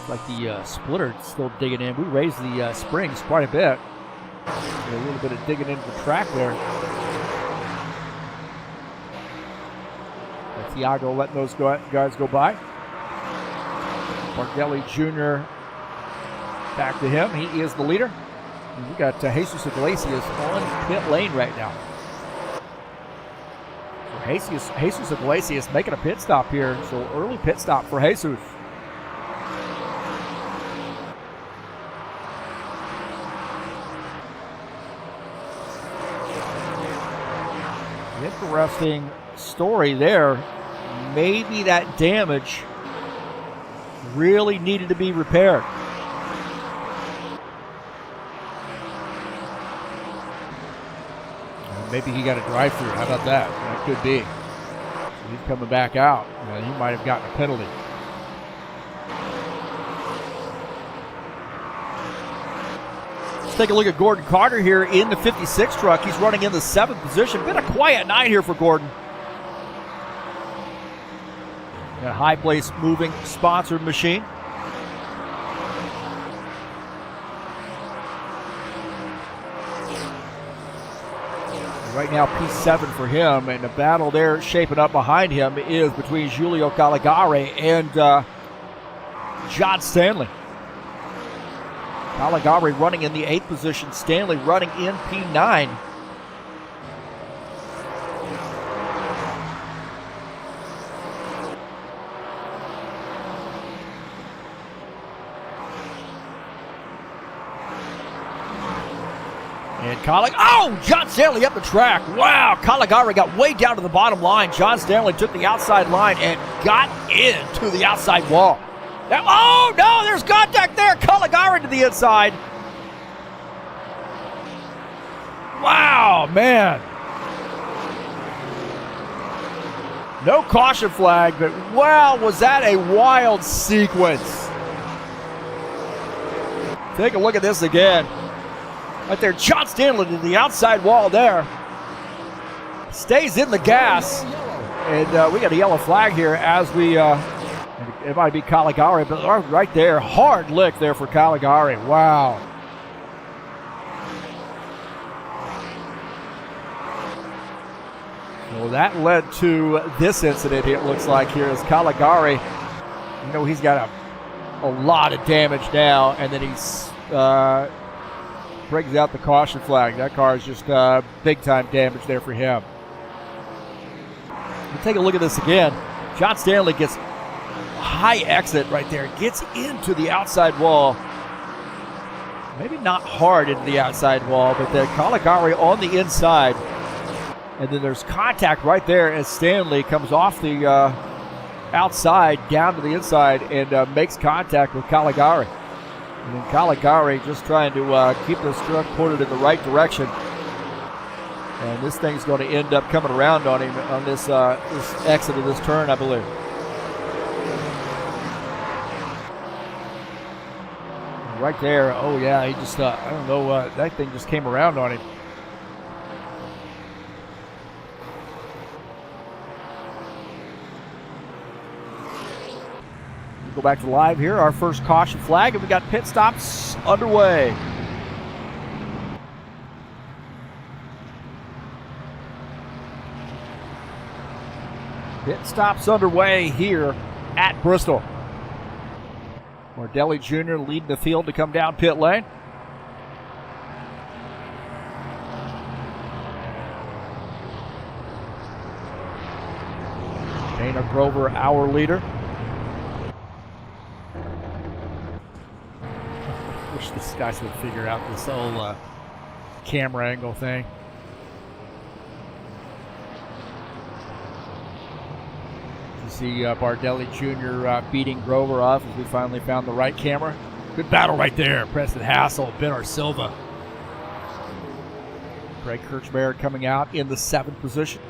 Looks like the splitter still digging in. We raised the springs quite a bit. A little bit of digging into the track there. And Thiago letting those guys go by. Bardelli Jr. back to him. He is the leader. And we got Jesus Iglesias on pit lane right now. Jesus Iglesias making a pit stop here. So early pit stop for Jesus. Interesting story there. Maybe that damage really needed to be repaired. Maybe he got a drive-through. How about that? That could be. So he's coming back out. He might have gotten a penalty. Let's take a look at Gordon Carter here in the 56 truck. He's running in the 7th position. Been a quiet night here for Gordon. Got a high place moving sponsored machine. Right now, P7 for him, and the battle there shaping up behind him is between Giulio Caligari and John Stanley. Caligari running in the 8th position, Stanley running in P9. And John Stanley up the track. Wow, Caligari got way down to the bottom line. John Stanley took the outside line and got into the outside wall. No, there's contact there. Caligari to the inside. Wow, man. No caution flag, but wow, was that a wild sequence. Take a look at this again. Right there, John Stanley to the outside wall there. Stays in the gas. And we got a yellow flag here as we, it might be Caligari, but right there, hard lick there for Caligari. Wow. Well, that led to this incident, it looks like, here as Caligari. He's got a lot of damage now, and then he's brings out the caution flag. That car is just big-time damage there for him. We'll take a look at this again. John Stanley gets high exit right there. Gets into the outside wall. Maybe not hard into the outside wall, but then Caligari on the inside. And then there's contact right there as Stanley comes off the outside down to the inside and makes contact with Caligari. And then Caligari just trying to keep this truck pointed in the right direction. And this thing's going to end up coming around on him on this exit of this turn, I believe. Right there. Oh, yeah, he just, I don't know, that thing just came around on him. Go back to live here, our first caution flag, and we got pit stops underway. Pit stops underway here at Bristol. Bardelli Jr. leading the field to come down pit lane. Dana Grover, our leader. Wish these guys would figure out this whole camera angle thing. You see Bardelli Jr. Beating Grover off as we finally found the right camera. Good battle right there. Preston Hassel, Ben Silva. Craig Kirchberg coming out in the 7th position.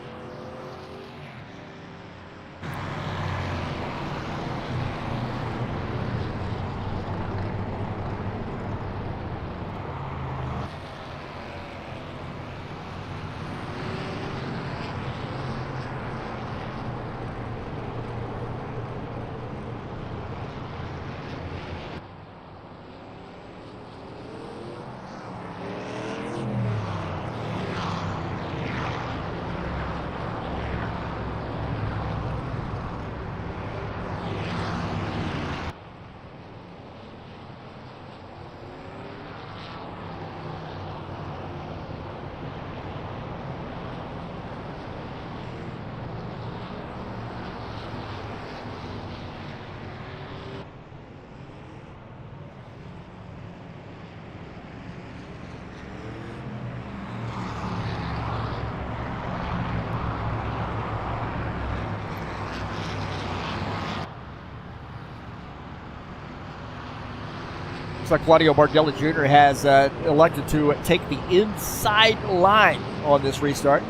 Looks like Claudio Bardelli Jr. has elected to take the inside line on this restart.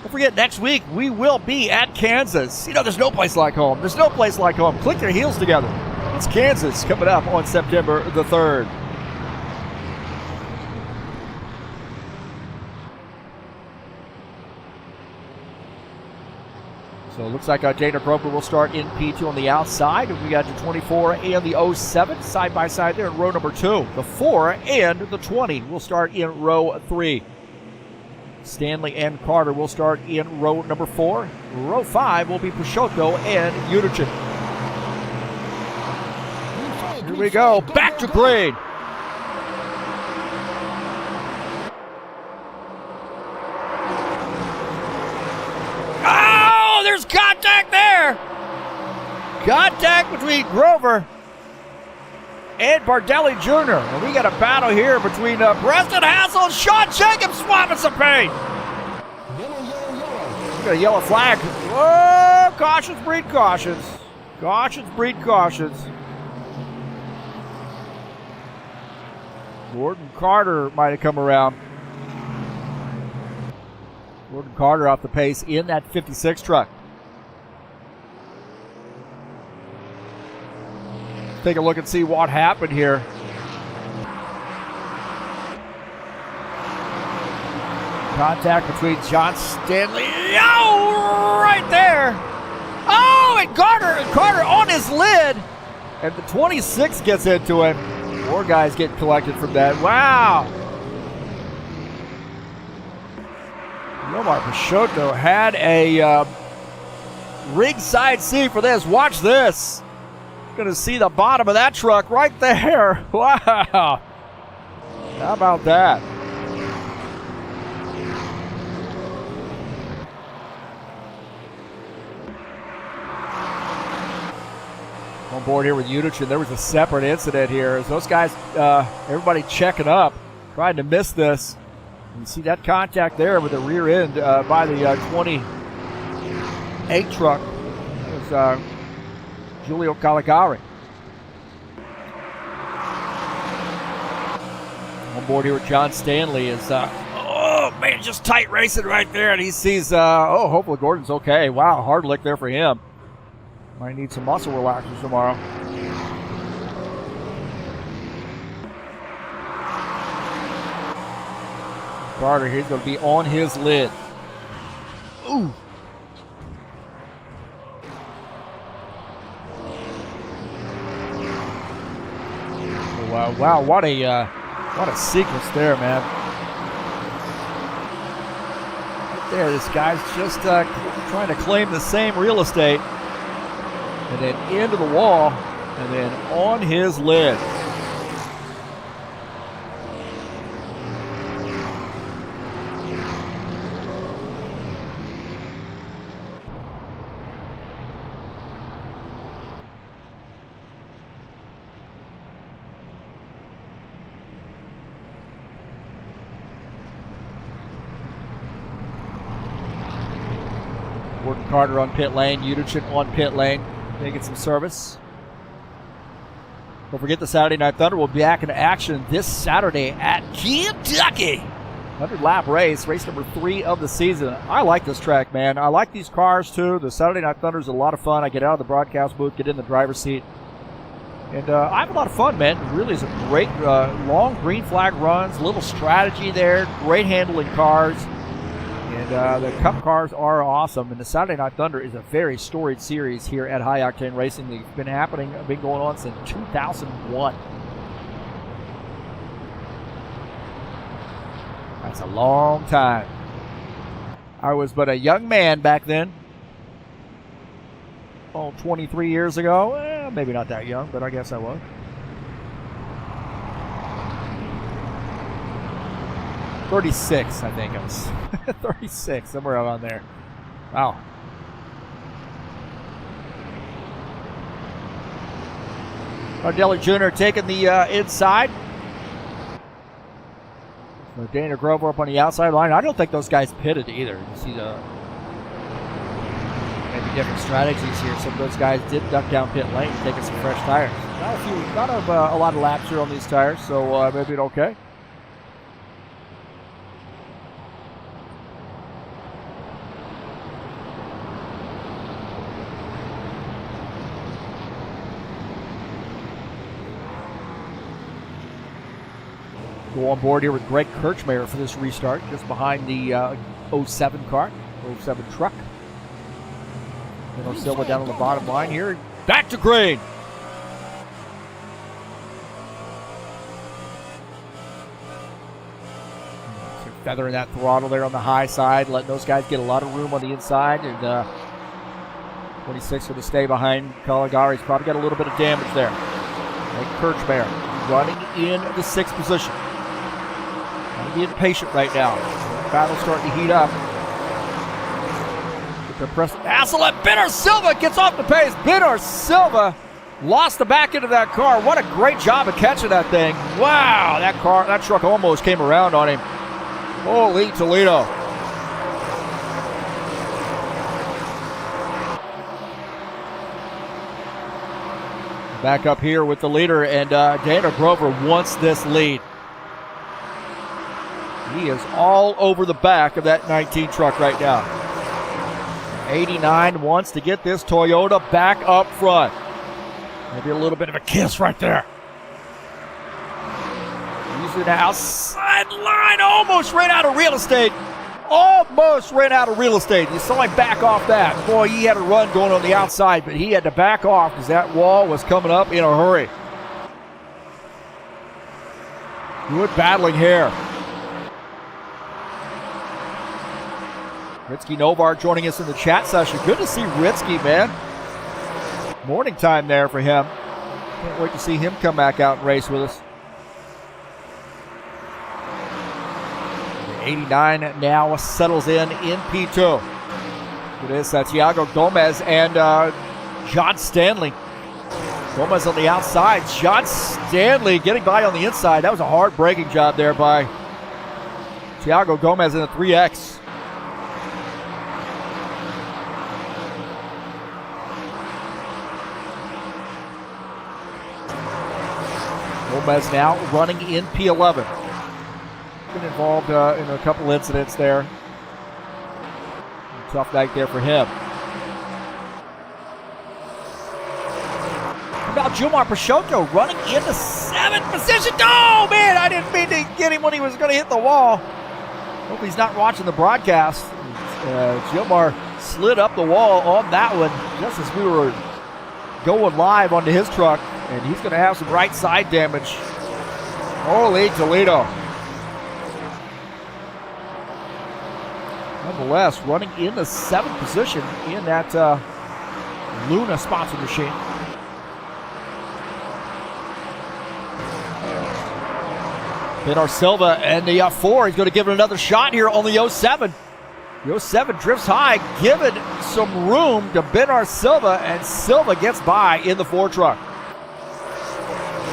Don't forget, next week we will be at Kansas. You know, there's no place like home. There's no place like home. Click your heels together. It's Kansas coming up on September the 3rd. So it looks like Dana Grover will start in P2 on the outside. We got the 24 and the 07 side by side there in row number 2. The 4 and the 20 will start in row 3. Stanley and Carter will start in row number 4. Row 5 will be Peixoto and Unichin. Here we go, back to green. There's contact there. Contact between Grover and Bardelli Jr. And we got a battle here between Preston Hassel and Sean Jacobs swapping some paint. We got a yellow flag. Whoa, cautions breed cautions. Cautions breed cautions. Gordon Carter might have come around. Gordon Carter off the pace in that 56 truck. Take a look and see what happened here. Contact between John Stanley. Oh, right there. Oh, and Carter on his lid. And the 26 gets into him. More guys get collected from that. Wow. Omar Peixoto had a ringside seat for this. Watch this. Gonna see the bottom of that truck right there. Wow. How about that? On board here with Udich, there was a separate incident here. As those guys, everybody checking up, trying to miss this. You see that contact there with the rear end by the 28 truck. It was Giulio Caligari. On board here with John Stanley is, oh man, just tight racing right there. And he sees, hopefully Gordon's okay. Wow, hard lick there for him. Might need some muscle relaxers tomorrow. Carter, he's going to be on his lid. Ooh. Oh, wow, wow, what a sequence there, man. Right there, this guy's just trying to claim the same real estate. And then into the wall, and then on his lid. Gordon Carter on pit lane, Udich on pit lane. Making some service. Don't forget the Saturday Night Thunder will be back in action this Saturday at Kentucky. 100-lap race, race number 3 of the season. I like this track, man. I like these cars, too. The Saturday Night Thunder is a lot of fun. I get out of the broadcast booth, get in the driver's seat. And I have a lot of fun, man. It really is a great, long green flag runs, little strategy there, great handling cars. And the Cup cars are awesome. And the Saturday Night Thunder is a very storied series here at High Octane Racing League. It's been going on since 2001. That's a long time. I was but a young man back then. 23 years ago. Maybe not that young, but I guess I was. 36, I think I was. 36, somewhere around there. Wow. Ardelli Jr. taking the inside. So Dana Grover up on the outside line. I don't think those guys pitted either. You see the maybe different strategies here. Some of those guys did duck down pit lane, taking some fresh tires. Not a lot of laps here on these tires, so maybe it's okay. Go on board here with Greg Kirchmeier for this restart, just behind the 07 car, 07 truck. Silva down on the bottom line here. Back to green. Feathering that throttle there on the high side, letting those guys get a lot of room on the inside. And 26 going to stay behind Caligari. He's probably got a little bit of damage there. Greg Kirchmeier running in the 6th position. Being patient right now. The battle's starting to heat up. Benner Silva gets off the pace. Benner Silva lost the back end of that car. What a great job of catching that thing. Wow, that truck almost came around on him. Holy Toledo. Back up here with the leader, and Dana Grover wants this lead. He is all over the back of that 19 truck right now. 89 wants to get this Toyota back up front. Maybe a little bit of a kiss right there. Using the outside line. Almost ran out of real estate. You saw him back off that. Boy, he had a run going on the outside, but he had to back off because that wall was coming up in a hurry. Good battling here. Ritsky Novar joining us in the chat session. Good to see Ritsky, man. Morning time there for him. Can't wait to see him come back out and race with us. The 89 now settles in P2. It is Thiago Gomez and John Stanley. Gomez on the outside. John Stanley getting by on the inside. That was a hard braking job there by Thiago Gomez in the 3X. Gomez now running in P11. Been involved in a couple incidents there. Tough night there for him. Now Gilmar Peixoto running into 7th position. Oh man, I didn't mean to get him when he was going to hit the wall. Hope he's not watching the broadcast. Gilmar slid up the wall on that one just as we were going live onto his truck, and he's going to have some right side damage. Holy Toledo. Nonetheless, running in the 7th position in that Luna sponsor machine. Benar Silva and the 4. He's going to give it another shot here on the 07. The 07 drifts high, giving some room to Benar Silva, and Silva gets by in the 4 truck.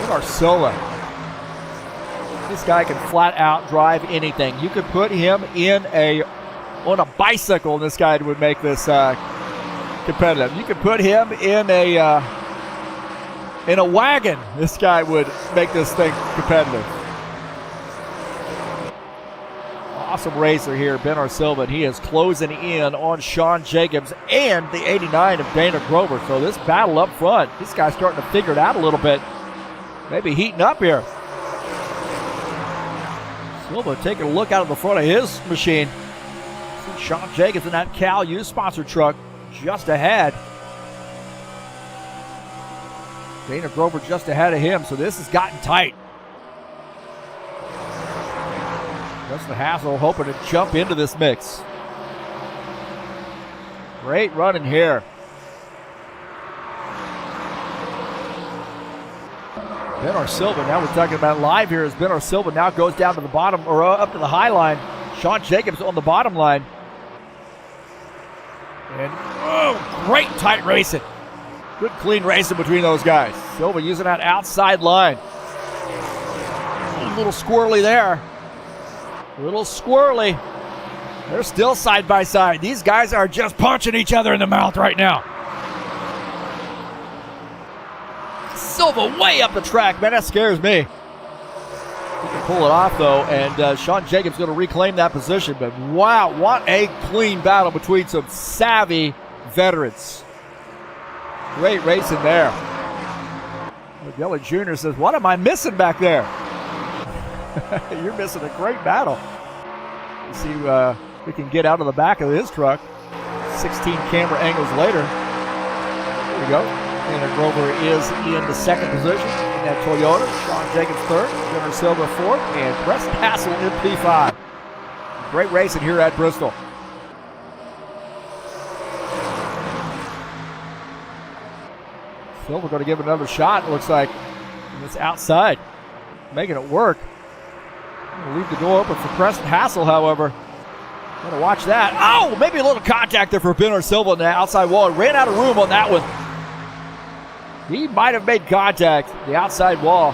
Benar Silva. This guy can flat out drive anything. You could put him on a bicycle, and this guy would make this competitive. You could put him in a wagon. This guy would make this thing competitive. Awesome racer here, Benar Silva, and he is closing in on Sean Jacobs and the 89 of Dana Grover. So this battle up front, this guy's starting to figure it out a little bit. Maybe heating up here. Silva taking a look out of the front of his machine. See Sean Jacobs in that Cal U sponsor truck just ahead. Dana Grover just ahead of him, so this has gotten tight. Justin Hassel hoping to jump into this mix. Great running here. Benar Silva, now we're talking about live here, as Benar Silva now goes down to the bottom, or up to the high line. Sean Jacobs on the bottom line. And, oh, great tight racing. Good clean racing between those guys. Silva using that outside line. A little squirrely there. A little squirrely. They're still side by side. These guys are just punching each other in the mouth right now. Silva way up the track. Man, that scares me. He can pull it off, though, and Sean Jacobs going to reclaim that position. But wow, what a clean battle between some savvy veterans. Great racing there. Gelly Jr. says, what am I missing back there? You're missing a great battle. You see, we can get out of the back of his truck. 16 camera angles later. There we go. Dana Grover is in the 2nd position in that Toyota. Sean Jacobs 3rd. Benar Silva 4th. And Preston Hassel in P5. Great racing here at Bristol. Silva going to give it another shot, it looks like. And it's outside. Making it work. Leave the door open for Preston Hassel, however. Got to watch that. Oh, maybe a little contact there for Benar Silva on the outside wall. Ran out of room on that one. He might have made contact. The outside wall.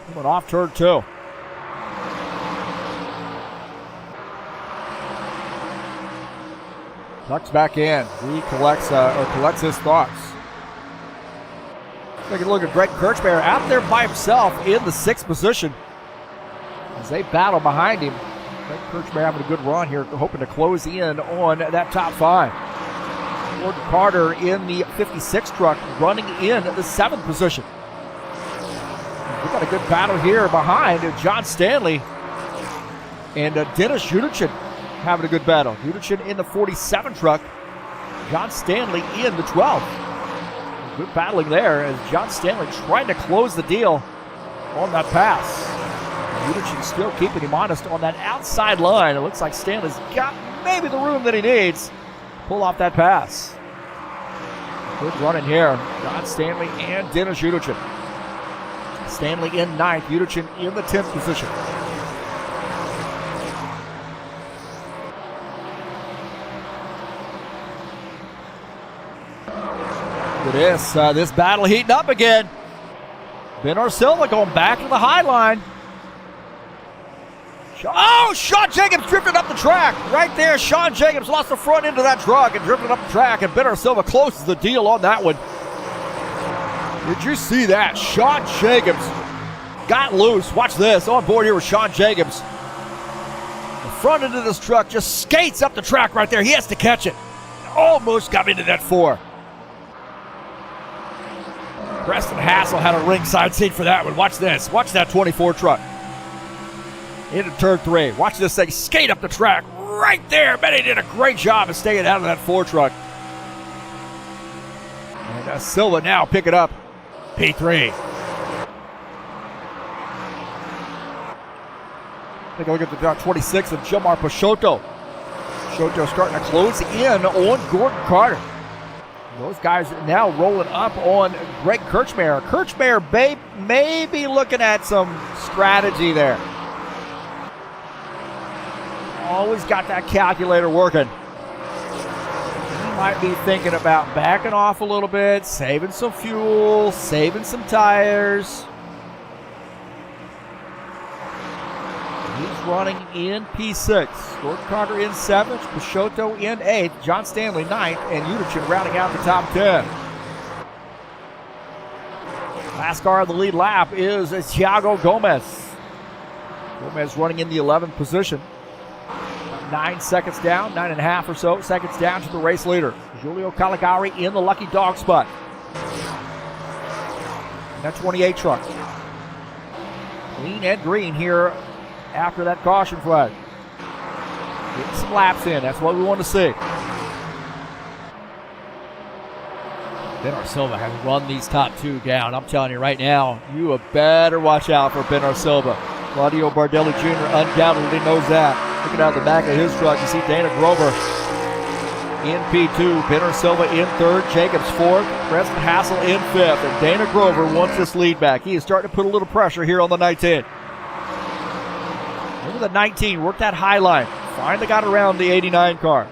Coming off turn 2. Tucks back in. He collects his thoughts. Take a look at Greg Kirchmeier out there by himself in the 6th position as they battle behind him. Greg Kirchmeier having a good run here, hoping to close in on that top 5. Gordon Carter in the 56 truck running in the 7th position. We've got a good battle here behind John Stanley and Dennis Judichin having a good battle. Judichin in the 47 truck, John Stanley in the 12th. Good battling there as John Stanley trying to close the deal on that pass. Udichin still keeping him honest on that outside line. It looks like Stanley's got maybe the room that he needs to pull off that pass. Good running here. John Stanley and Dennis Udichin. Stanley in 9th, Udichin in the 10th position. Look at this battle heating up again. Ben Silva going back to the high line. Sean Jacobs drifted up the track. Right there, Sean Jacobs lost the front end of that truck and drifted up the track, and Ben Silva closes the deal on that one. Did you see that? Sean Jacobs got loose. Watch this. On board here with Sean Jacobs. The front end of this truck just skates up the track right there. He has to catch it. Almost got into that 4. Preston Hassel had a ringside seat for that one. Watch this. Watch that 24 truck. Into turn 3. Watch this thing skate up the track right there. Man, he did a great job of staying out of that 4 truck. And Silva now pick it up. P3. Take a look at the 26 of Jomar Peixoto. Peixoto starting to close in on Gordon Carter. Those guys are now rolling up on Greg Kirchmeier. Kirchmeier may be looking at some strategy there. Always got that calculator working. He might be thinking about backing off a little bit, saving some fuel, saving some tires. He's running in P6. Gordon Carter in 7th, Peixoto in 8th, John Stanley 9th, and Udichin rounding out the top 10. Last car on the lead lap is Thiago Gomez. Gomez running in the 11th position. 9 seconds down, 9.5 or so seconds down to the race leader. Giulio Caligari in the lucky dog spot. And that 28 truck. Clean and green here after that caution flag. Getting some laps in. That's what we want to see. Ben Silva has run these top 2 down. I'm telling you right now, you better watch out for Ben Silva. Claudio Bardelli Jr. undoubtedly knows that. Looking out the back of his truck, you see Dana Grover in P2, Ben Silva in 3rd, Jacobs 4th, Preston Hassel in 5th, and Dana Grover wants this lead back. He is starting to put a little pressure here on the 19. Look at the 19, work that high line. Finally got around the 89 car.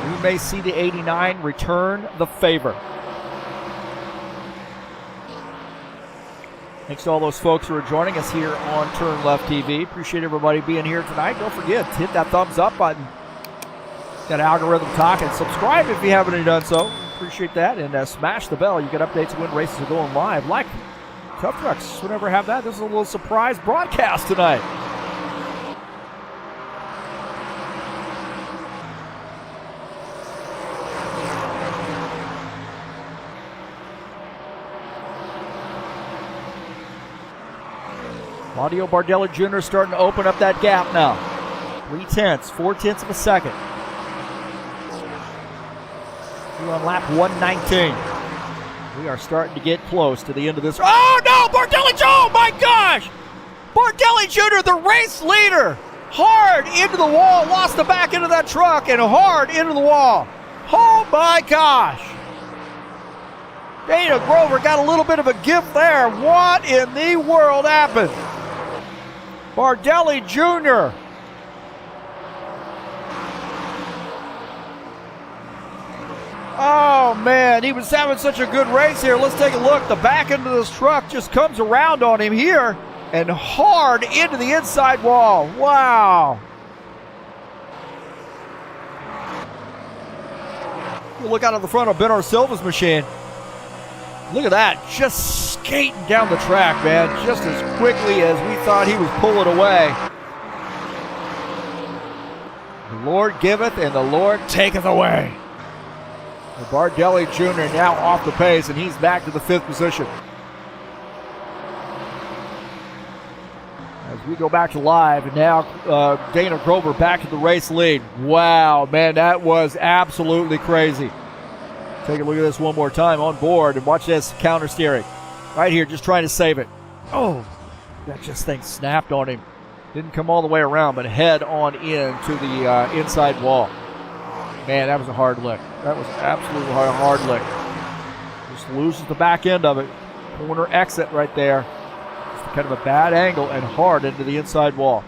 We may see the 89 return the favor. Thanks to all those folks who are joining us here on TurnLeftTV. Appreciate everybody being here tonight. Don't forget to hit that thumbs up button. That algorithm talking. Subscribe if you haven't done so. Appreciate that. And smash the bell. You get updates when races are going live. Like Tough Trucks. Whenever have that. This is a little surprise broadcast tonight. Claudio Bardelli Jr. starting to open up that gap now. 4/10 of a second. We're on lap 119. We are starting to get close to the end of this. Oh no, Bardelli Jr., oh my gosh! Bardelli Jr., the race leader, hard into the wall, lost the back end of that truck and hard into the wall. Oh my gosh! Dana Grover got a little bit of a gift there. What in the world happened? Bardelli Jr. Oh man, he was having such a good race here. Let's take a look. The back end of this truck just comes around on him here and hard into the inside wall. Wow. You look out of the front of Ben Silva's machine. Look at that, just skating down the track, man, just as quickly as we thought he was pulling away. The Lord giveth and the Lord taketh away. And Bardelli Jr. now off the pace, and he's back to the 5th position. As we go back to live, and now Dana Grover back to the race lead. Wow, man, that was absolutely crazy. Take a look at this one more time on board and watch this counter steering. Right here, just trying to save it. Oh, that just thing snapped on him. Didn't come all the way around, but head on in to the inside wall. Man, that was a hard lick. That was absolutely a hard lick. Just loses the back end of it. Corner exit right there. Just kind of a bad angle and hard into the inside wall.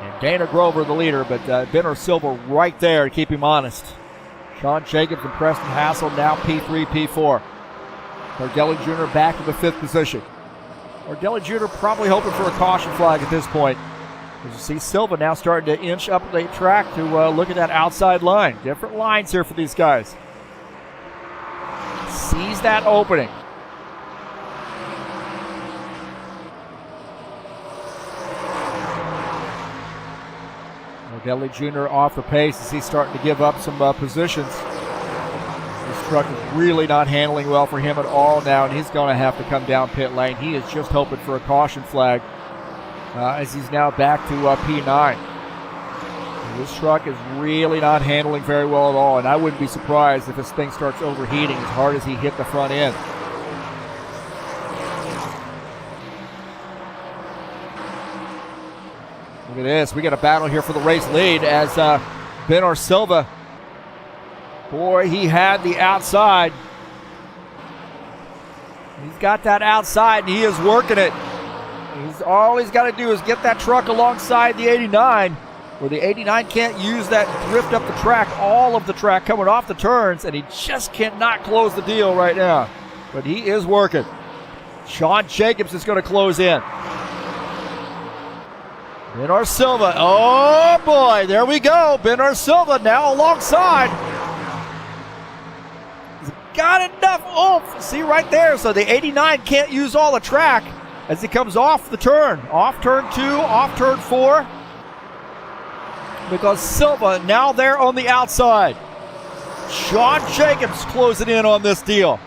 And Dana Grover, the leader, but Ben Silva right there to keep him honest. Sean Jacobs and Preston Hassel now P3, P4. Bardelli Jr. back in the 5th position. Bardelli Jr. probably hoping for a caution flag at this point. As you see Silva now starting to inch up the track to look at that outside line. Different lines here for these guys. Sees that opening. Bardelli Jr. off the pace as he's starting to give up some positions. This truck is really not handling well for him at all now, and he's going to have to come down pit lane. He is just hoping for a caution flag as he's now back to P9. And this truck is really not handling very well at all, and I wouldn't be surprised if this thing starts overheating as hard as he hit the front end. Look at this. We got a battle here for the race lead as Ben Silva. Boy, he had the outside. He's got that outside, and he is working it. All he's got to do is get that truck alongside the 89, where the 89 can't use that drift up the track, all of the track coming off the turns, and he just cannot close the deal right now. But he is working. Sean Jacobs is going to close in. Ben Silva, oh boy, there we go. Ben Silva now alongside. He's got enough oomph. See right there, so the 89 can't use all the track as he comes off the turn. Off turn 2, off turn 4. Because Silva now there on the outside. Sean Jacobs closing in on this deal.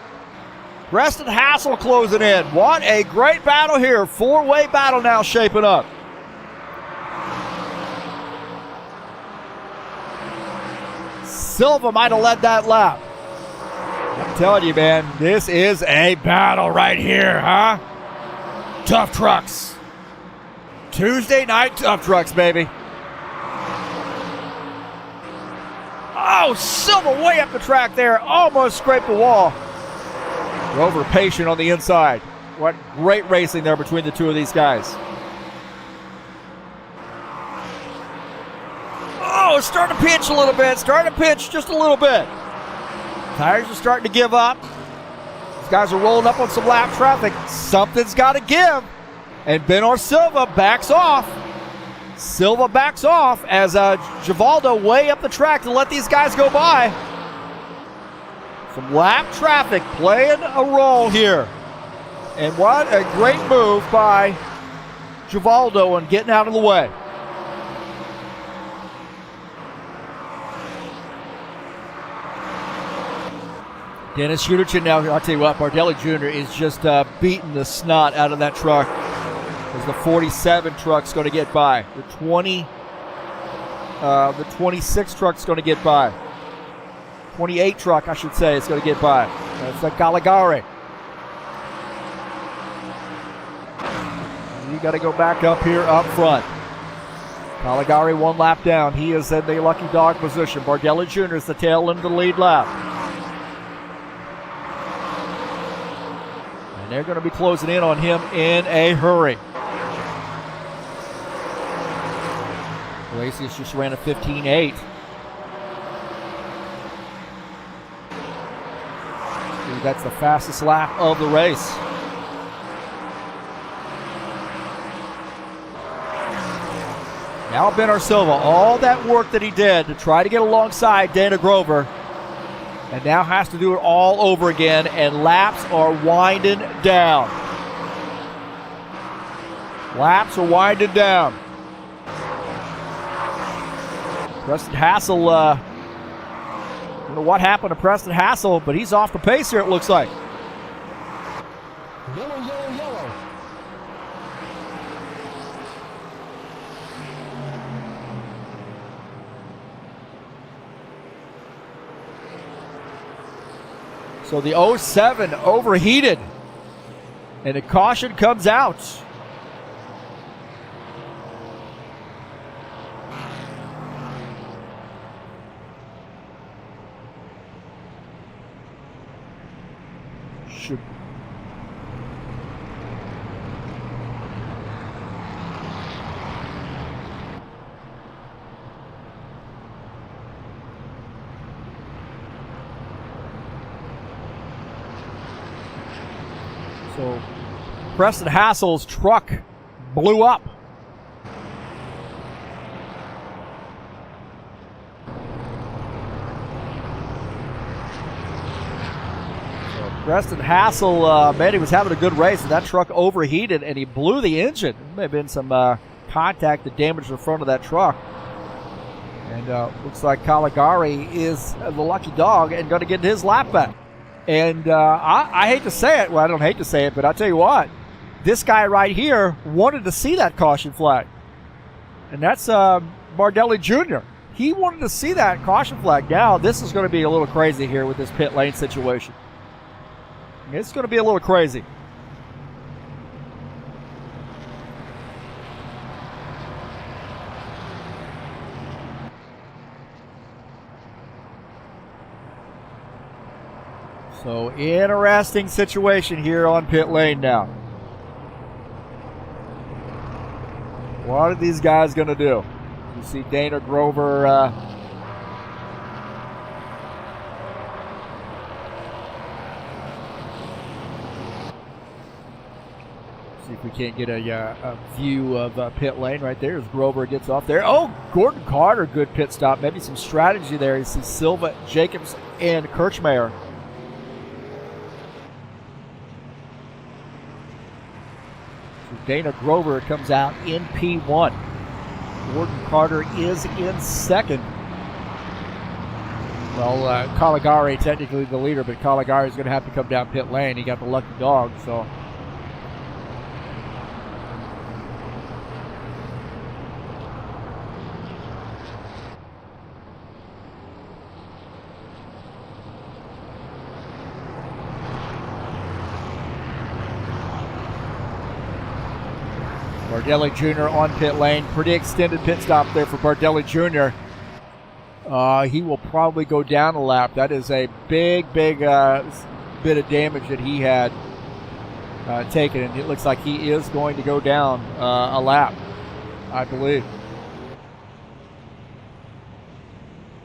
Preston Hassel closing in. What a great battle here. 4-way battle now shaping up. Silva might have led that lap. I'm telling you, man, this is a battle right here, huh? Tough trucks. Tuesday night tough trucks, baby. Oh, Silva way up the track there. Almost scraped the wall. Grover patient on the inside. What great racing there between the two of these guys. Oh, it's starting to pinch a little bit. Starting to pinch just a little bit. Tires are starting to give up. These guys are rolling up on some lap traffic. Something's got to give. And Ben Silva backs off. Silva backs off as Givaldo way up the track to let these guys go by. Some lap traffic playing a role here. And what a great move by Givaldo and getting out of the way. Dennis Schuderchin now, I'll tell you what, Bardelli Jr. is just beating the snot out of that truck. As the 47 truck's going to get by. The 26 truck's going to get by. 28 truck, I should say, is going to get by. That's like Caligari. You got to go back up here up front. Caligari one lap down. He is in the lucky dog position. Bardelli Jr. is the tail end of the lead lap. And they're going to be closing in on him in a hurry. Iglesias just ran a 15.8. That's the fastest lap of the race. Now Ben Silva, all that work that he did to try to get alongside Dana Grover, and now has to do it all over again, and laps are winding down. Laps are winding down. Preston Hassel, I don't know what happened to Preston Hassel, but he's off the pace here, it looks like. Yellow, yellow, yellow. So the 07 overheated. And a caution comes out. Should. So Preston Hassel's truck blew up. Preston Hassel, man, he was having a good race, and that truck overheated, and he blew the engine. There may have been some contact that damaged the front of that truck. And looks like Caligari is the lucky dog and going to get his lap back. And I hate to say it. Well, I don't hate to say it, but I'll tell you what. This guy right here wanted to see that caution flag. And that's Bardelli Jr. He wanted to see that caution flag. Now, this is going to be a little crazy here with this pit lane situation. It's going to be a little crazy. So, interesting situation here on pit lane now. What are these guys going to do? You see Dana Grover see if we can't get a view of pit lane right there as Grover gets off there. Oh, Gordon Carter, good pit stop. Maybe some strategy there. You see Silva, Jacobs, and Kirchmeier. Dana Grover comes out in P1. Gordon Carter is in second. Well, Caligari technically the leader, but Caligari is going to have to come down pit lane. He got the lucky dog, so. Bardelli Jr. on pit lane. Pretty extended pit stop there for Bardelli Jr. He will probably go down a lap. That is a big bit of damage that he had taken. And it looks like he is going to go down a lap, I believe.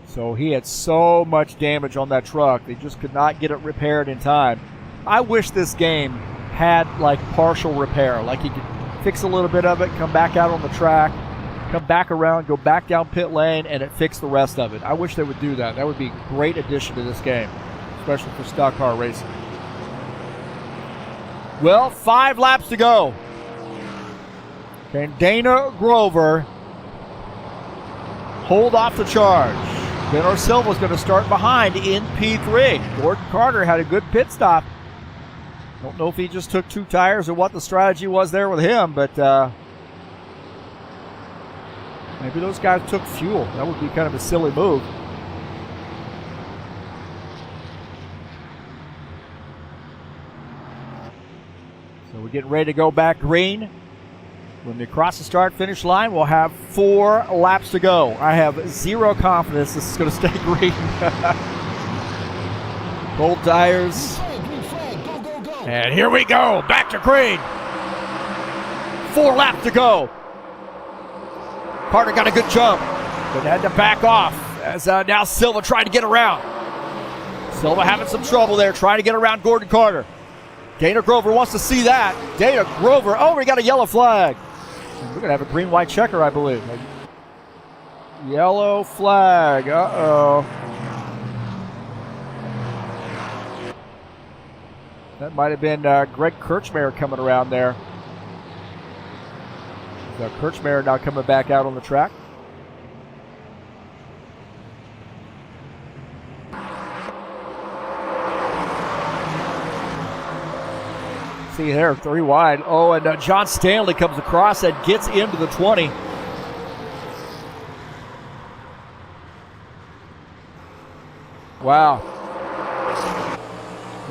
So he had so much damage on that truck. They just could not get it repaired in time. I wish this game had like partial repair. Like he could fix a little bit of it, come back out on the track, come back around, go back down pit lane, and it fixed the rest of it. I wish they would do that. That would be a great addition to this game, especially for stock car racing. Well, 5 laps to go. Can Dana Grover hold off the charge? Benor Silva's going to start behind in P3. Gordon Carter had a good pit stop. Don't know if he just took 2 tires or what the strategy was there with him, but maybe those guys took fuel. That would be kind of a silly move. So we're getting ready to go back green. When we cross the start-finish line, we'll have 4 laps to go. I have 0 confidence this is going to stay green. Cold tires. And here we go, back to green. 4 laps to go. Carter got a good jump, but had to back off as now Silva tried to get around. Silva having some trouble there, trying to get around Gordon Carter. Dana Grover wants to see that. Dana Grover, oh, we got a yellow flag. And we're going to have a green-white checker, I believe. Yellow flag, uh-oh. That might have been Greg Kirchmeier coming around there. So Kirchmeier now coming back out on the track. See there, 3 wide. Oh, and John Stanley comes across and gets into the 20. Wow.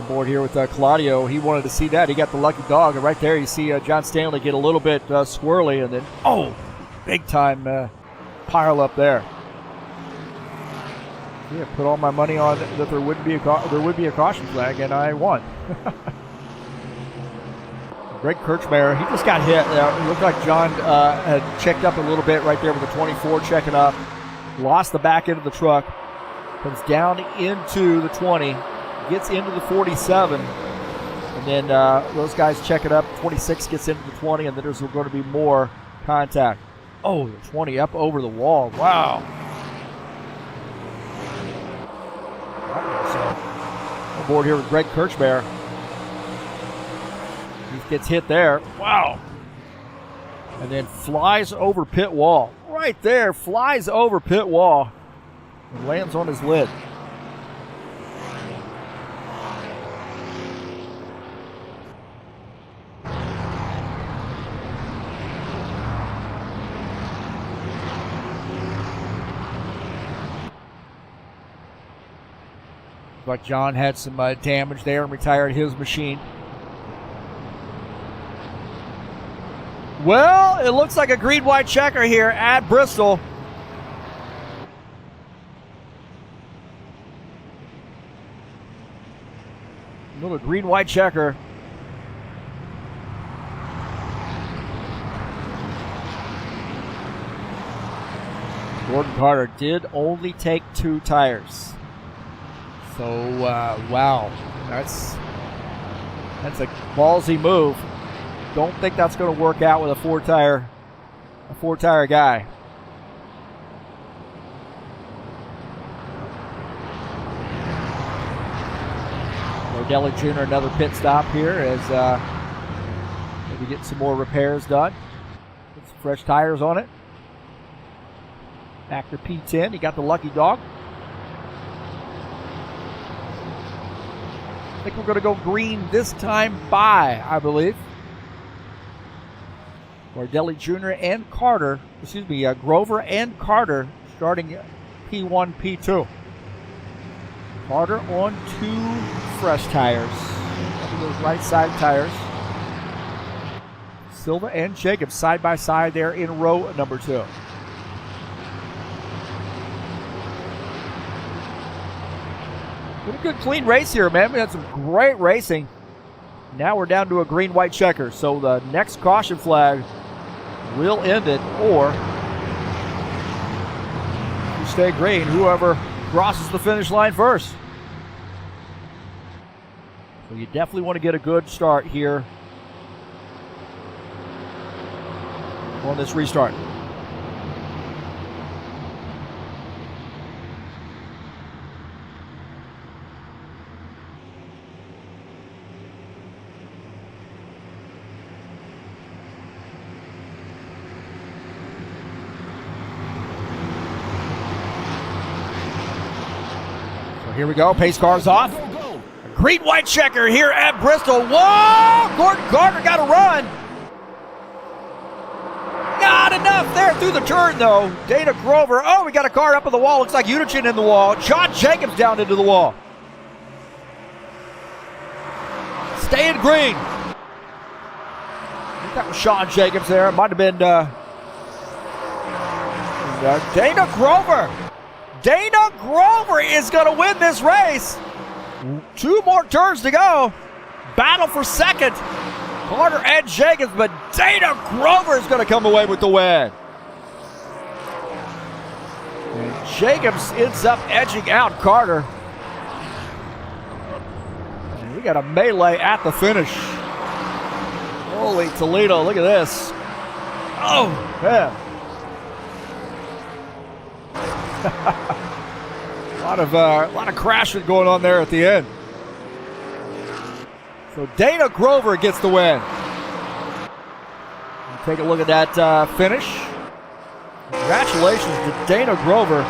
board here with Claudio. He wanted to see that. He got the lucky dog. And right there you see John Stanley get a little bit swirly. And then, big time pile up there. Yeah, put all my money on that there would be a caution flag, and I won. Greg Kirchmeier, he just got hit. It looked like John had checked up a little bit right there with the 24 checking up. Lost the back end of the truck. Comes down into the 20. Gets into the 47. And then those guys check it up. 26 gets into the 20, and then there's going to be more contact. Oh, the 20 up over the wall. Wow. So, aboard here with Greg Kirchmeier. He gets hit there. Wow. And then flies over pit wall. Right there, flies over pit wall. And lands on his lid. Like John had some damage there and retired his machine. Well, it looks like a green-white checker here at Bristol. Little green-white checker. Gordon Carter did only take 2 tires. So, wow, that's a ballsy move. Don't think that's going to work out with a four tire guy. Mordelli Jr. another pit stop here as maybe get some more repairs done. Put some fresh tires on it. Actor P10, he got the lucky dog. I think we're going to go green this time by, I believe. Mordelli Jr. and Carter, Grover and Carter starting P1, P2. Carter on 2 fresh tires. Those right side tires. Silva and Jacobs side by side there in row number 2. Pretty good clean race here, man. We had some great racing. Now we're down to a green-white checker. So the next caution flag will end it, or you stay green, whoever crosses the finish line first. So you definitely want to get a good start here on this restart. Here we go. Pace car's off. Green white checker here at Bristol. Whoa! Gordon Carter got a run. Not enough there through the turn, though. Dana Grover. Oh, we got a car up on the wall. Looks like Unigin in the wall. John Jacobs down into the wall. Staying green. I think that was Sean Jacobs there. It might have been Dana Grover. Dana Grover is going to win this race. 2 more turns to go. Battle for second. Carter and Jacobs, but Dana Grover is going to come away with the win. And Jacobs ends up edging out Carter. And we got a melee at the finish. Holy Toledo, look at this. Oh, man. A lot of crashing going on there at the end. So Dana Grover gets the win. Take a look at that finish. Congratulations to Dana Grover.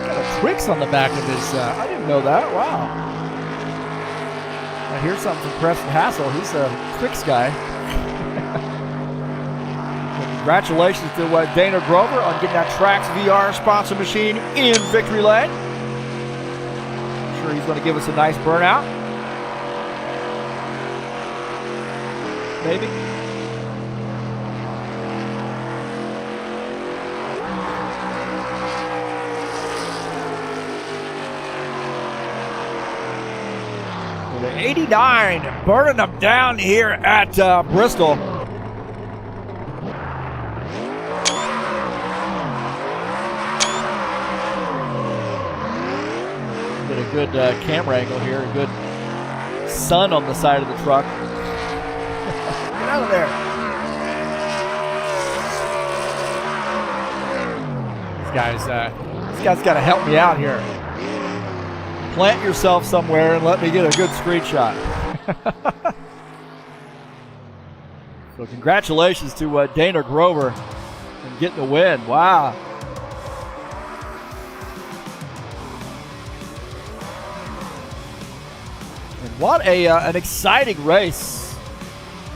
Got a Twix on the back of his. I didn't know that. Wow. I hear something from Preston Hassel. He's a Twix guy. Congratulations to Dana Grover on getting that Trax VR sponsor machine in victory lane. sure he's going to give us a nice burnout. Maybe. The 89 burning them down here at Bristol. Get a good camera angle here, a good sun on the side of the truck. Get out of there. This guy's got to help me out here. Plant yourself somewhere and let me get a good screenshot. So congratulations to Dana Grover and getting the win. Wow. And what an exciting race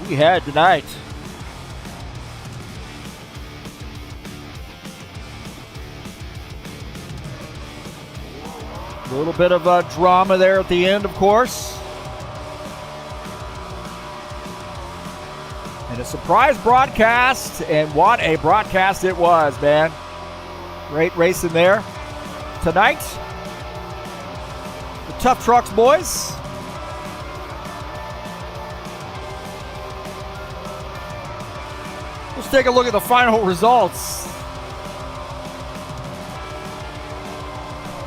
we had tonight. A little bit of drama there at the end, of course. And a surprise broadcast, and what a broadcast it was, man. Great racing there tonight. The Tough Trucks boys. Let's take a look at the final results.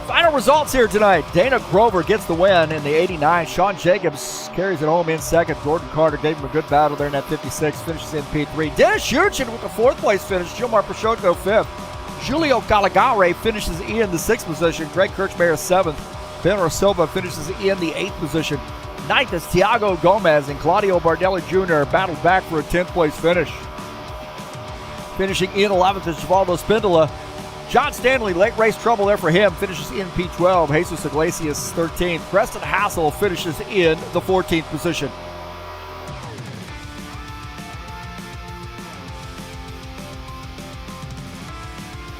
Final results here tonight. Dana Grover gets the win in the 89. Sean Jacobs carries it home in second. Gordon Carter gave him a good battle there in that 56. Finishes in P3. Dennis Schuchen with the fourth place finish. Gilmar Peixoto fifth. Julio Caligare finishes in the sixth position. Greg Kirchmeier seventh. Ben Silva finishes in the eighth position. Ninth is Tiago Gomez, and Claudio Bardelli Jr. battled back for a 10th place finish. Finishing in 11th is Givaldo Spindola. John Stanley, late race trouble there for him, finishes in P12. Jesus Iglesias 13th. Preston Hassel finishes in the 14th position.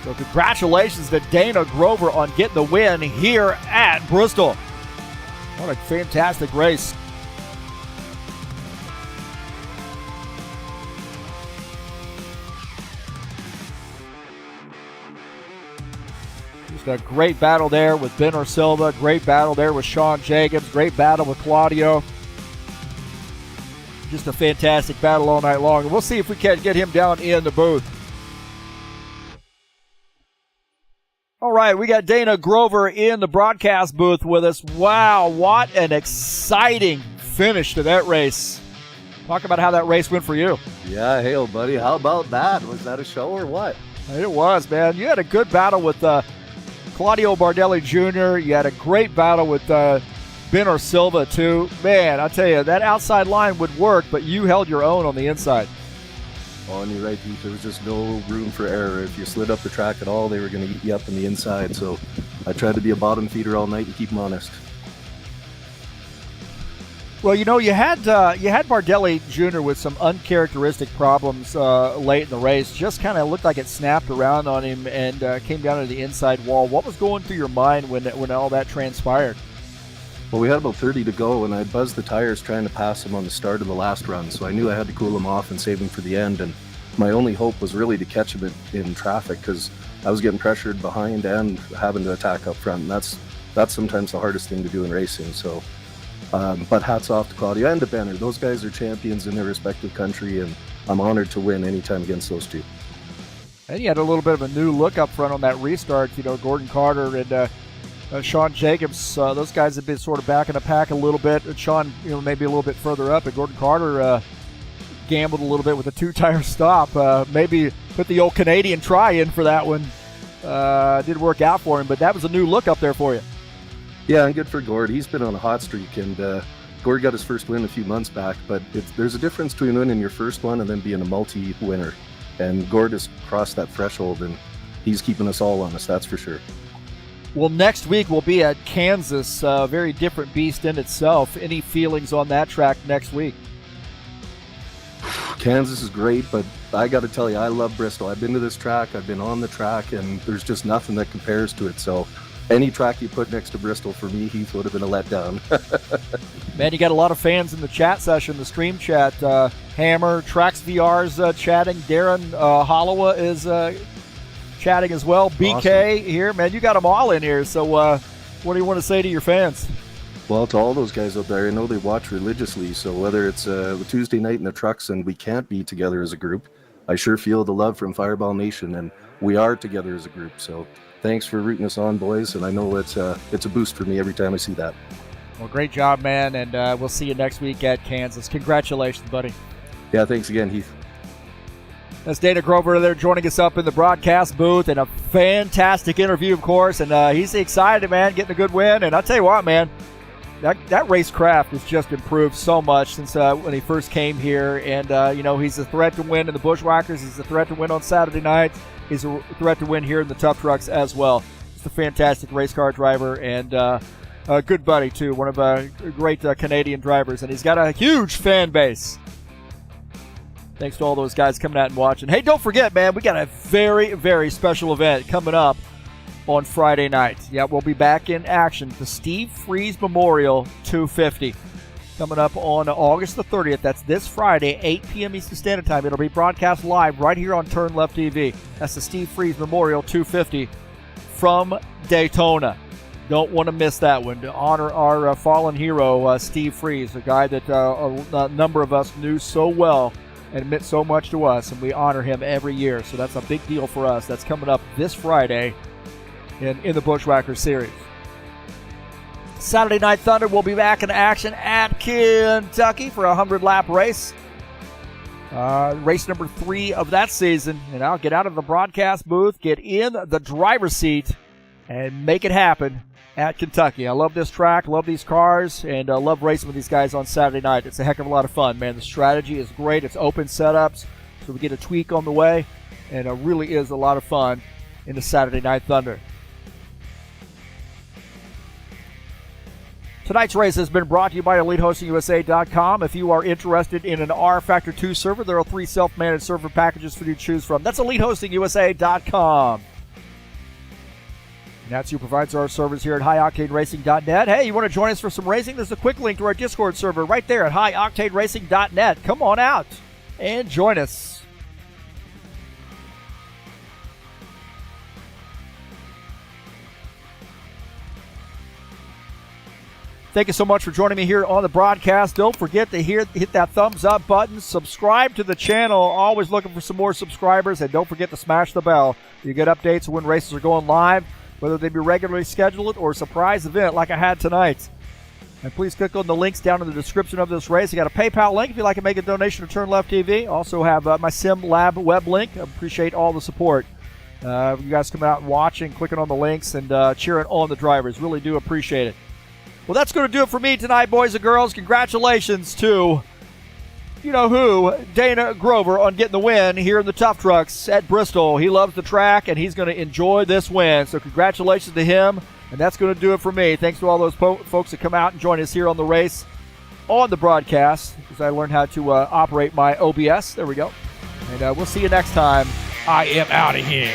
So congratulations to Dana Grover on getting the win here at Bristol. What a fantastic race. A great battle there with Ben Silva. Great battle there with Sean Jacobs. Great battle with Claudio. Just a fantastic battle all night long. And we'll see if we can get him down in the booth. All right, we got Dana Grover in the broadcast booth with us. Wow, what an exciting finish to that race. Talk about how that race went for you. Yeah, hey, old buddy. How about that? Was that a show or what? It was, man. You had a good battle with Claudio Bardelli Jr. You had a great battle with Ben Silva, too. Man, I tell you, that outside line would work, but you held your own on the inside. Oh, and you're right, Heath. There was just no room for error. If you slid up the track at all, they were going to eat you up on the inside. So I tried to be a bottom feeder all night and keep them honest. Well, you know, you had Bardelli Jr. with some uncharacteristic problems late in the race. Just kind of looked like it snapped around on him and came down to the inside wall. What was going through your mind when all that transpired? Well, we had about 30 to go, and I buzzed the tires trying to pass him on the start of the last run. So I knew I had to cool him off and save him for the end. And my only hope was really to catch him in traffic because I was getting pressured behind and having to attack up front. And that's sometimes the hardest thing to do in racing. So. But hats off to Claudio and to Benner. Those guys are champions in their respective country, and I'm honored to win anytime against those two. And you had a little bit of a new look up front on that restart. You know, Gordon Carter and Sean Jacobs, those guys have been sort of back in the pack a little bit. And Sean, you know, maybe a little bit further up. And Gordon Carter gambled a little bit with a two-tire stop. Maybe put the old Canadian try in for that one. Didn't work out for him, but that was a new look up there for you. Yeah, and good for Gord. He's been on a hot streak, and Gord got his first win a few months back, but there's a difference between winning your first one and then being a multi-winner. And Gord has crossed that threshold, and he's keeping us all honest, that's for sure. Well, next week we'll be at Kansas, a very different beast in itself. Any feelings on that track next week? Kansas is great, but I got to tell you, I love Bristol. I've been to this track, I've been on the track, and there's just nothing that compares to it. So any track you put next to Bristol for me, Heath, would have been a letdown. Man, you got a lot of fans in the chat session, the stream chat. Hammer, Trax VR's chatting. Darren Hollowa is chatting as well. BK Awesome. here. Man, you got them all in here. So what do you want to say to your fans? Well, to all those guys out there, I know they watch religiously, so whether it's the Tuesday night in the trucks and we can't be together as a group, I sure feel the love from Fireball Nation, and we are together as a group. So thanks for rooting us on, boys, and I know it's a boost for me every time I see that. Well, great job, man, and we'll see you next week at Kansas. Congratulations, buddy. Yeah, thanks again, Heath. That's Dana Grover there joining us up in the broadcast booth, and a fantastic interview, of course, and he's excited, man, getting a good win. And I'll tell you what, man, that racecraft has just improved so much since when he first came here. And, he's a threat to win in the Bushwhackers. He's a threat to win on Saturday nights. He's a threat to win here in the Tough Trucks as well. He's a fantastic race car driver and a good buddy, too, one of great Canadian drivers. And he's got a huge fan base. Thanks to all those guys coming out and watching. Hey, don't forget, man, we got a very, very special event coming up on Friday night. Yeah, we'll be back in action. The Steve Freeze Memorial 250 coming up on August the 30th. That's this Friday, 8 p.m. Eastern Standard Time. It'll be broadcast live right here on TurnLeftTV. That's the Steve Freeze Memorial 250 from Daytona. Don't want to miss that one. To honor our fallen hero, Steve Freeze, a guy that a number of us knew so well and meant so much to us, and we honor him every year. So that's a big deal for us. That's coming up this Friday in the Bushwhacker Series. Saturday Night Thunder will be back in action at Kentucky for a 100-lap race. Race number 3 of that season. And I'll get out of the broadcast booth, get in the driver's seat, and make it happen at Kentucky. I love this track, love these cars, and love racing with these guys on Saturday night. It's a heck of a lot of fun, man. The strategy is great. It's open setups, so we get a tweak on the way, and it really is a lot of fun in the Saturday Night Thunder. Tonight's race has been brought to you by EliteHostingUSA.com. If you are interested in an rFactor 2 server, there are 3 self-managed server packages for you to choose from. That's EliteHostingUSA.com. That's who provides our servers here at HighOctaneRacing.net. Hey, you want to join us for some racing? There's a quick link to our Discord server right there at HighOctaneRacing.net. Come on out and join us. Thank you so much for joining me here on the broadcast. Don't forget to hit that thumbs up button. Subscribe to the channel. Always looking for some more subscribers. And don't forget to smash the bell. You get updates when races are going live, whether they be regularly scheduled or a surprise event like I had tonight. And please click on the links down in the description of this race. You got a PayPal link if you'd like to make a donation to TurnLeft TV. Also have my Sim Lab web link. I appreciate all the support. You guys coming out and watching, clicking on the links, and cheering on the drivers. Really do appreciate it. Well, that's going to do it for me tonight, boys and girls. Congratulations to, you know who, Dana Grover, on getting the win here in the Tough Trucks at Bristol. He loves the track, and he's going to enjoy this win. So congratulations to him, and that's going to do it for me. Thanks to all those folks that come out and join us here on the race, on the broadcast, because I learned how to operate my OBS. There we go. And we'll see you next time. I am out of here.